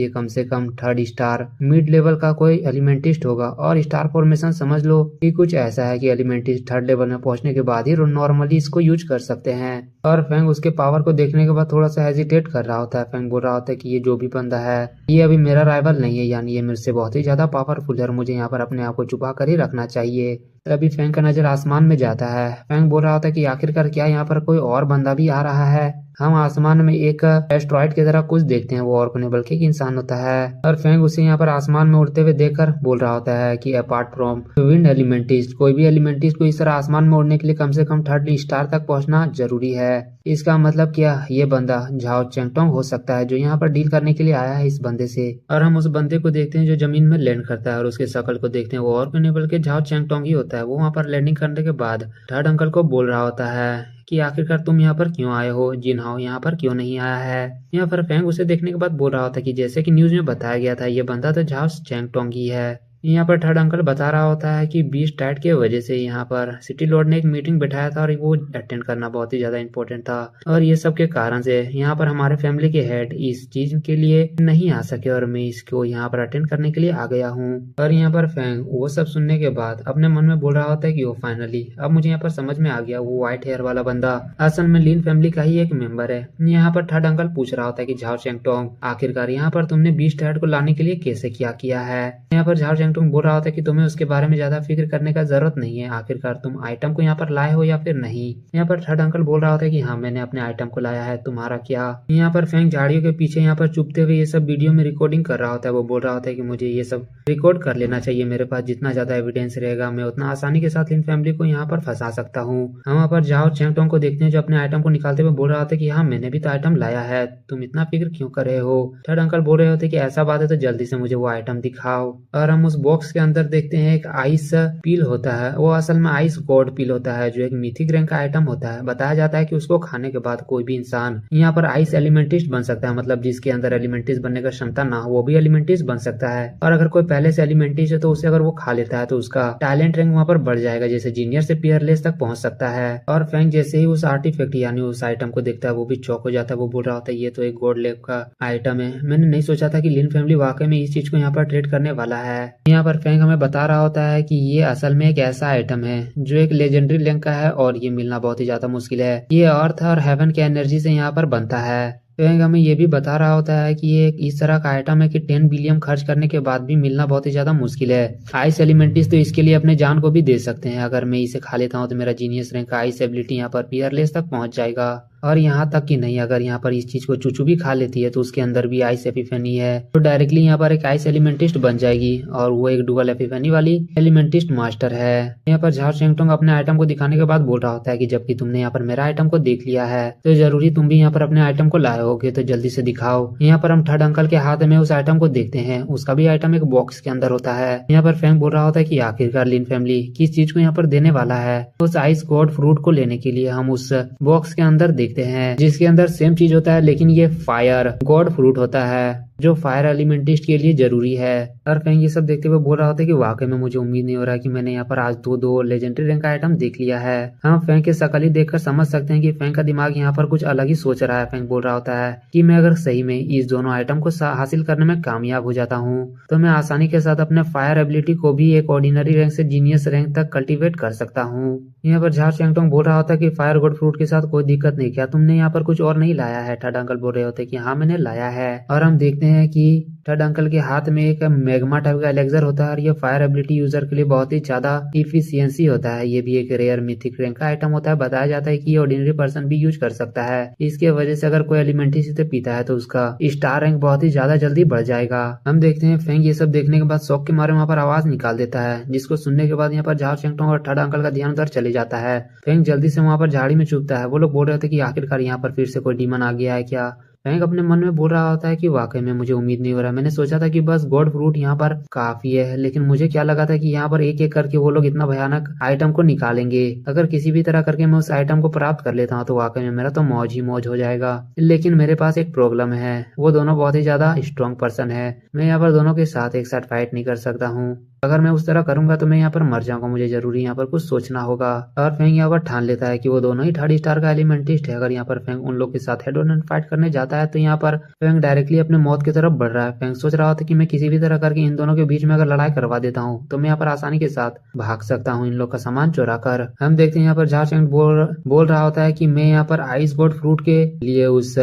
ये कम से कम 3rd स्टार मिड लेवल का कोई एलिमेंटिस्ट होगा। और स्टार फॉर्मेशन समझ लो कि कुछ ऐसा है कि एलिमेंटिस्ट 3rd लेवल में पहुंचने के बाद ही नॉर्मली इसको यूज कर सकते हैं। और फैंग उसके पावर को देखने के बाद थोड़ा सा हेजिटेट कर रहा होता है। फैंग बोल रहा होता है कि ये जो भी बंदा है ये अभी मेरा राइवल नहीं है, यानी ये मेरे से बहुत ही ज्यादा पावरफुल है और मुझे यहाँ पर अपने आप को छुपा कर ही रखना चाहिए। तभी फैंग का नजर आसमान में जाता है। फैंग बोल रहा होता है कि आखिरकार क्या यहाँ पर कोई और बंदा भी आ रहा है। हम आसमान में एक एस्ट्रॉइड की तरह कुछ देखते हैं, वो और कोई बल्कि एक इंसान होता है। और फैंग उसे यहाँ पर आसमान में उड़ते हुए देखकर बोल रहा होता है कि अपार्ट फ्रॉम विंड एलिमेंटिस्ट, कोई भी एलिमेंटिस्ट को इस तरह आसमान में उड़ने के लिए कम से कम 3rd स्टार तक पहुंचना जरूरी है। इसका मतलब क्या ये बंदा झाओ चेंगटोंग हो सकता है जो यहाँ पर डील करने के लिए आया है इस बंदे से। और हम उस बंदे को देखते हैं जो जमीन में लैंड करता है और उसके शकल को देखते हैं, वो और कोई नहीं बल्कि झाओ चेंगटोंग ही होता है। वो वहाँ पर लैंडिंग करने के बाद थर्ड अंकल को बोल रहा होता है कि आखिरकार तुम यहाँ पर क्यों आए हो, जिनहाओ यहाँ पर क्यों नहीं आया है। यहाँ पर फैंग उसे देखने के बाद बोल रहा होता है कि जैसे कि न्यूज में बताया गया था ये बंदा तो झाओ चेंगटोंग ही है। यहाँ पर थर्ड अंकल बता रहा होता है कि बीस्ट टाइट की वजह से यहाँ पर सिटी लॉर्ड ने एक मीटिंग बैठाया था और वो अटेंड करना बहुत ही ज्यादा इम्पोर्टेंट था और ये सब के कारण से यहाँ पर हमारे फैमिली के हेड इस चीज के लिए नहीं आ सके और मैं इसको यहाँ पर अटेंड करने के लिए आ गया हूँ। और यहाँ पर फैंग वो सब सुनने के बाद अपने मन में बोल रहा होता है कि वो फाइनली अब मुझे यहाँ पर समझ में आ गया, वो व्हाइट हेयर वाला बंदा असल में लिन फैमिली का ही एक मेंबर है। यहाँ पर थर्ड अंकल पूछ रहा होता है कि झाओ चेंगटोंग आखिरकार यहाँ पर तुमने बीस्ट हेड को लाने के लिए कैसे क्या किया है। यहाँ पर झाओ चेंगटुंग बोल रहा होता है कि तुम्हें उसके बारे में ज्यादा फिक्र करने का जरूरत नहीं है, आखिरकार तुम आइटम को यहाँ पर लाए हो या फिर नहीं। यहाँ पर थर्ड अंकल बोल रहा होता है कि हाँ मैंने अपने आइटम को लाया है, तुम्हारा क्या। यहाँ पर फेंग झाड़ियों के पीछे यहाँ पर चुपते हुए ये सब वीडियो में रिकॉर्डिंग कर रहा होता है। वो बोल रहा होता है कि मुझे ये सब रिकॉर्ड कर लेना चाहिए, मेरे पास जितना ज्यादा एविडेंस रहेगा मैं उतना आसानी के साथ इन फैमिली को यहाँ पर फंसा सकता हूँ। हम वहाँ पर जाओ चेंगटोंग को देखते हैं जो अपने आइटम को निकालते हुए बोल रहा होता है कि हाँ मैंने भी तो आइटम लाया है, तुम इतना फिक्र क्यों कर रहे हो। थर्ड अंकल बोल रहे होते कि ऐसा बात है तो जल्दी से मुझे वो आइटम दिखाओ। और हम उस बॉक्स के अंदर देखते हैं एक आइस पील होता है, वो असल में आइस गॉड पील होता है जो एक मिथिक रैंक का आइटम होता है। बताया जाता है कि उसको खाने के बाद कोई भी इंसान यहाँ पर आइस एलिमेंटिस्ट बन सकता है, मतलब जिसके अंदर एलिमेंटिस्ट बनने का क्षमता ना हो वो भी एलिमेंटिस्ट बन सकता है। और अगर कोई पहले से एलिमेंटिस्ट है तो उसे अगर वो खा लेता है तो उसका टैलेंट रैंक वहाँ पर बढ़ जाएगा, जैसे जीनियर से पियरलेस तक पहुंच सकता है। और फैंग जैसे ही उस आर्टिफैक्ट यानी उस आइटम को देखता है वो भी चौंक हो जाता है। वो बोल रहा होता है ये तो एक गॉड लेव का आइटम है, मैंने नहीं सोचा था कि लिन फैमिली वाकई में इस चीज को यहाँ पर ट्रेड करने वाला है। यहाँ पर फैंग हमें बता रहा होता है कि ये असल में एक ऐसा आइटम है जो एक लेजेंडरी रैंक का है और ये मिलना बहुत ही ज्यादा मुश्किल है। ये अर्थ और हेवन की एनर्जी से यहाँ पर बनता है। फैंग हमें ये भी बता रहा होता है कि ये एक इस तरह का आइटम है कि 10 बिलियन खर्च करने के बाद भी मिलना बहुत ही ज्यादा मुश्किल है। आइस एलिमेंटिस तो इसके लिए अपने जान को भी दे सकते हैं। अगर मैं इसे खा लेता हूँ तो मेरा जीनियस रैंक का आइस एबिलिटी यहाँ पर पियरलेस तक पहुंच जाएगा। और यहाँ तक कि नहीं, अगर यहाँ पर इस चीज को चूचू भी खा लेती है तो उसके अंदर भी आइस एपिफेनी है, तो डायरेक्टली यहाँ पर एक आइस एलिमेंटिस्ट बन जाएगी और वो एक डुअल एपिफेनी वाली एलिमेंटिस्ट मास्टर है। यहाँ पर झाओ चेंगटोंग अपने आइटम को दिखाने के बाद बोल रहा होता है कि जबकि तुमने यहाँ पर मेरा आइटम को देख लिया है तो जरूरी तुम भी यहाँ पर अपने आइटम को लाए होगे, तो जल्दी से दिखाओ। यहाँ पर हम थर्ड अंकल के हाथ में उस आइटम को देखते हैं, उसका भी आइटम एक बॉक्स के अंदर होता है। यहाँ पर फैंग बोल रहा होता है कि आखिरकार लिन फैमिली किस चीज को यहाँ पर देने वाला है। उस आइस गॉड फ्रूट को लेने के लिए हम उस बॉक्स के अंदर देखते हैं जिसके अंदर सेम चीज होता है, लेकिन ये फायर गॉड फ्रूट होता है जो फायर एलिमेंटिस्ट के लिए जरूरी है। और फैंग ये सब देखते हुए बोल रहा होता है कि वाकई में मुझे उम्मीद नहीं हो रहा कि मैंने यहाँ पर आज दो लेजेंडरी रैंक का आइटम देख लिया है। हम फैंग के शकल ही देखकर समझ सकते हैं कि फैंग का दिमाग यहाँ पर कुछ अलग ही सोच रहा है। फैंग बोल रहा होता है कि मैं अगर सही में इस दोनों आइटम को हासिल करने में कामयाब हो जाता हूँ तो मैं आसानी के साथ अपने फायर एबिलिटी को भी एक ऑर्डिनरी रैंक से जीनियस रैंक तक कल्टिवेट कर सकता हूँ। यहाँ पर झाओ चेंगटोंग बोल रहा होता है कि फायर गॉड फ्रूट के साथ कोई दिक्कत नहीं, क्या तुमने यहाँ पर कुछ और नहीं लाया है। थर्ड अंकल बोल रहे होते कि हाँ मैंने लाया है। और हम देखते हैं कि थर्ड अंकल के हाथ में एक मैग्मा टाइप का एलेक्सर होता है और ये फायर एबिलिटी यूजर के लिए बहुत ही ज्यादा इफिशियंसी होता है। ये भी एक रेयर मिथिक रैंक का आइटम होता है। बताया जाता है कि ये ऑर्डिनरी पर्सन भी यूज कर सकता है। इसके वजह से अगर कोई एलिमेंट्री इसे पीता है तो उसका स्टार रैंक बहुत ही ज्यादा जल्दी बढ़ जाएगा। हम देखते हैं फैंग ये सब देखने के बाद शौक के मारे वहाँ पर आवाज निकाल देता है, जिसको सुनने के बाद यहाँ पर झाओ चेंगटोंग और थर्ड अंकल का ध्यान उधर चले जाता है। फैंग जल्दी से वहाँ पर झाड़ी में छुपता है। वो लोग बोल रहे थे कि आखिरकार यहाँ पर फिर से कोई डीमन आ गया है क्या। फैंग अपने मन में बोल रहा होता है कि वाकई में मुझे उम्मीद नहीं हो रहा, मैंने सोचा था कि बस गॉड फ्रूट यहाँ पर काफी है, लेकिन मुझे क्या लगा था कि यहाँ पर एक एक करके वो लोग इतना भयानक आइटम को निकालेंगे। अगर किसी भी तरह करके मैं उस आइटम को प्राप्त कर लेता हूँ तो वाकई में मेरा तो मौज ही मौज हो जाएगा। लेकिन मेरे पास एक प्रॉब्लम है, वो दोनों बहुत ही ज्यादा स्ट्रॉन्ग पर्सन है, मैं यहाँ पर दोनों के साथ एक साथ फाइट नहीं कर सकता हूँ। अगर मैं उस तरह करूंगा तो मैं यहाँ पर मर जाऊंगा, मुझे जरूरी यहाँ पर कुछ सोचना होगा। और फैंग यहाँ पर ठान लेता है कि वो दोनों ही थर्ड स्टार का एलिमेंटिस्ट है। अगर यहाँ पर फैंग उन लोग के साथ हेड ऑन हेड फाइट करने जाता है तो यहाँ पर फैंग डायरेक्टली अपने मौत की तरफ बढ़ रहा है। फैंग सोच रहा था कि मैं किसी भी तरह करके इन दोनों के बीच में अगर लड़ाई करवा देता हूँ तो मैं यहाँ पर आसानी के साथ भाग सकता हूँ इन लोग का सामान चुरा कर। हम देखते हैं यहाँ पर झाओ चेंग बोल रहा होता है कि मैं यहाँ पर आइस गॉड फ्रूट के लिए उस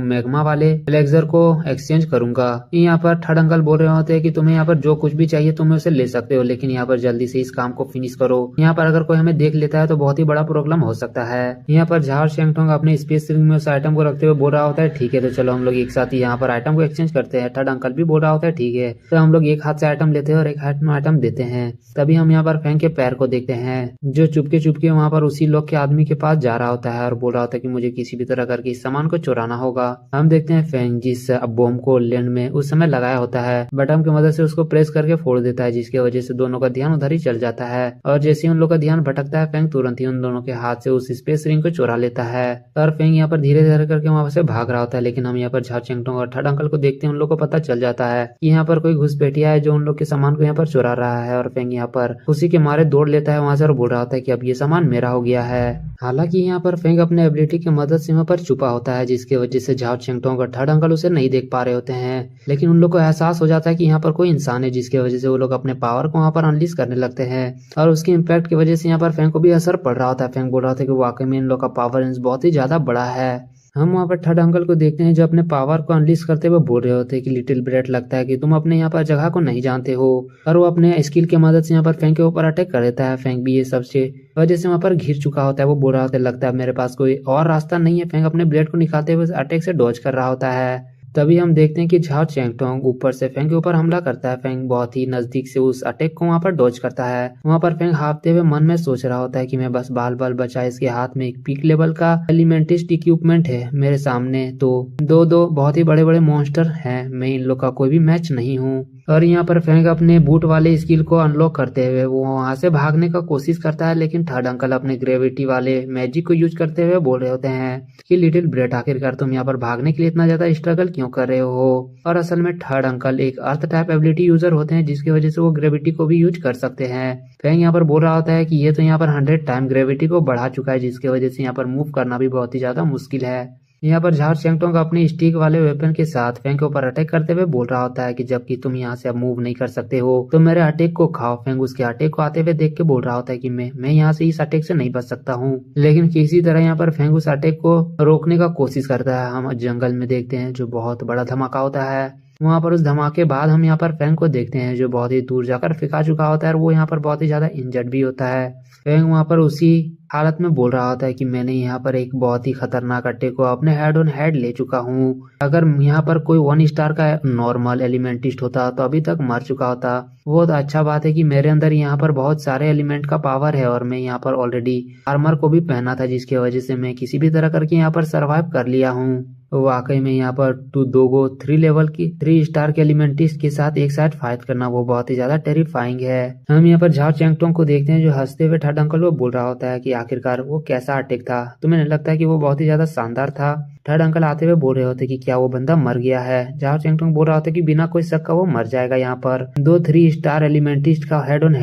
मैग्मा वाले एलेक्सर को एक्सचेंज करूंगा। यहाँ पर थर्ड अंकल बोल रहे होते हैं कि तुम्हें यहाँ पर जो कुछ भी चाहिए तुम उसे ले सकते हो, लेकिन यहाँ पर जल्दी से इस काम को फिनिश करो। यहाँ पर अगर कोई हमें देख लेता है तो बहुत ही बड़ा प्रॉब्लम हो सकता है। यहाँ पर झाओ चेंगटोंग अपने स्पेस रिंग में उस आइटम को रखते हुए बोल रहा होता है ठीक है तो चलो हम लोग एक साथ ही यहाँ पर आइटम को एक्सचेंज करते हैं। थर्ड अंकल भी बोल रहा होता है ठीक है, तो हम लोग एक हाथ से आइटम लेते हैं और एक हाथ में आइटम देते हैं। तभी हम यहाँ पर फैंग के पैर को देखते हैं जो चुपके चुपके वहाँ पर उसी लोग के आदमी के पास जा रहा होता है और बोल रहा होता है कि मुझे किसी भी तरह करके इस सामान को चुराना होगा। हम देखते हैं फैंग जिस बॉम्ब को लैंड में उस समय लगाया होता है बटन की मदद से उसको प्रेस करके फोड़ देता है, जिसकी वजह से दोनों का ध्यान उधर ही चल जाता है। और जैसे ही उन लोग का ध्यान भटकता है फैंग तुरंत ही उन दोनों के हाथ से उस स्पेस रिंग को चुरा लेता है। और फैंग यहाँ पर धीरे धीरे करके वहाँ से भाग रहा होता है, लेकिन हम यहाँ पर झाओ चेंगटोंग और थर्ड अंकल को देखते हैं। उन लोग को पता चल जाता है कि यहाँ पर कोई घुसपैठिया है जो उन लोग के सामान को यहाँ पर चुरा रहा है। और फैंग यहाँ पर खुशी के मारे दौड़ लेता है वहाँ से और बोल रहा होता है कि अब ये सामान मेरा हो गया है। हालांकि यहाँ पर फैंग अपने एबिलिटी की मदद से वहाँ पर छुपा होता है, जिसकी वजह से झाओ चेंगटोंग और थर्ड अंकल उसे नहीं देख पा रहे होते हैं। लेकिन उन लोग को एहसास हो जाता है कि यहाँ पर कोई इंसान है, जिसकी वजह से वो लोग अपने पावर को वहाँ पर अनलीज करने लगते हैं। और उसके इम्पैक्ट की वजह से यहाँ पर फैंग को भी असर पड़ रहा होता है। फैंग बोल रहा था कि वाकई में इन लोग का पावर बहुत ही ज्यादा बड़ा है। हम वहाँ पर थर्ड अंकल को देखते हैं जो अपने पावर को अनलीश करते हुए बोल रहे होते हैं कि लिटिल ब्रेट, लगता है कि तुम अपने यहाँ पर जगह को नहीं जानते हो। और वो अपने स्किल की मदद से यहाँ पर फैंक के ऊपर अटैक कर देता है। फैंक भी ये सबसे वजह से वहाँ पर घिर चुका होता है। वो बोल रहा होता है, लगता है मेरे पास कोई और रास्ता नहीं है। फैंक अपने ब्लेड को निकालते हुए अटैक से डॉज कर रहा होता है। तभी हम देखते हैं कि झाओ चैंगटोंग ऊपर से फैंक के ऊपर हमला करता है। फैंक बहुत ही नजदीक से उस अटैक को वहां पर डॉज करता है। वहां पर फैंक हाफते हुए मन में सोच रहा होता है कि मैं बस बाल बाल बचा, इसके हाथ में एक पीक लेवल का एलिमेंटिस्ट इक्विपमेंट है, मेरे सामने तो दो बहुत ही बड़े बड़े मॉन्स्टर हैं, मैं इन लोग का कोई भी मैच नहीं हूँ। और यहाँ पर फैंक अपने बूट वाले स्किल को अनलॉक करते हुए वो वहां से भागने का कोशिश करता है, लेकिन थर्ड अंकल अपने ग्रेविटी वाले मैजिक को यूज करते हुए बोल रहे होते हैं कि लिटिल ब्रेट, आखिरकार तुम यहाँ पर भागने के लिए इतना ज्यादा स्ट्रगल क्यों कर रहे हो। और असल में थर्ड अंकल एक अर्थ टाइप एबिलिटी यूजर होते हैं, जिसकी वजह से वो ग्रेविटी को भी यूज कर सकते हैं। फैंग यहाँ पर बोल रहा होता है कि ये तो यहाँ पर 100 टाइम ग्रेविटी को बढ़ा चुका है, जिसकी वजह से यहाँ पर मूव करना भी बहुत ही ज्यादा मुश्किल है। यहाँ पर झार चैंगटोंग अपने स्टिक वाले वेपन के साथ फैंग के ऊपर अटैक करते हुए बोल रहा होता है कि जबकि तुम यहाँ से अब मूव नहीं कर सकते हो तो मेरे अटैक को खाओ। फैंग उसके अटैक को आते हुए देख के बोल रहा होता है कि मैं यहाँ से इस अटैक से नहीं बच सकता हूँ। लेकिन किसी तरह यहाँ पर फैंग उस अटैक को रोकने का कोशिश करता है। हम जंगल में देखते हैं जो बहुत बड़ा धमाका होता है। वहां पर उस धमाके बाद हम यहाँ पर फैंग को देखते हैं जो बहुत ही दूर जाकर फेंका चुका होता है और वो यहाँ पर बहुत ही ज्यादा इंजर्ड भी होता है। फैंग वहां पर उसी हालत में बोल रहा होता है कि मैंने यहाँ पर एक बहुत ही खतरनाक अटैक को अपने हेड ऑन हेड ले चुका हूँ। अगर यहाँ पर कोई 1 स्टार का नॉर्मल एलिमेंटिस्ट होता तो अभी तक मर चुका होता। बहुत अच्छा बात है कि मेरे अंदर यहाँ पर बहुत सारे एलिमेंट का पावर है और मैं यहाँ पर ऑलरेडी आर्मर को भी पहना था, जिसकी वजह से मैं किसी भी तरह करके यहाँ पर सर्वाइव कर लिया हूँ। वाकई में यहाँ पर 3 लेवल की 3 स्टार के एलिमेंटिस्ट के साथ एक साथ फाइट करना वो बहुत ही ज्यादा टेरिफाइंग है। हम यहाँ पर झाओ चैंगटोंग को देखते हैं जो हंसते हुए थर्ड अंकल को बोल रहा होता है कि आखिरकार वो कैसा अटैक था, तुम्हें नहीं लगता है कि वो बहुत ही ज्यादा शानदार था। थर्ड अंकल आते हुए बोल रहे होते कि क्या वो बंदा मर गया है। झाओ चैंगटोंग बोल रहा होता है कि बिना कोई शक का वो मर जाएगा। यहाँ पर 3 स्टार एलिमेंटिस्ट का हेड ऑन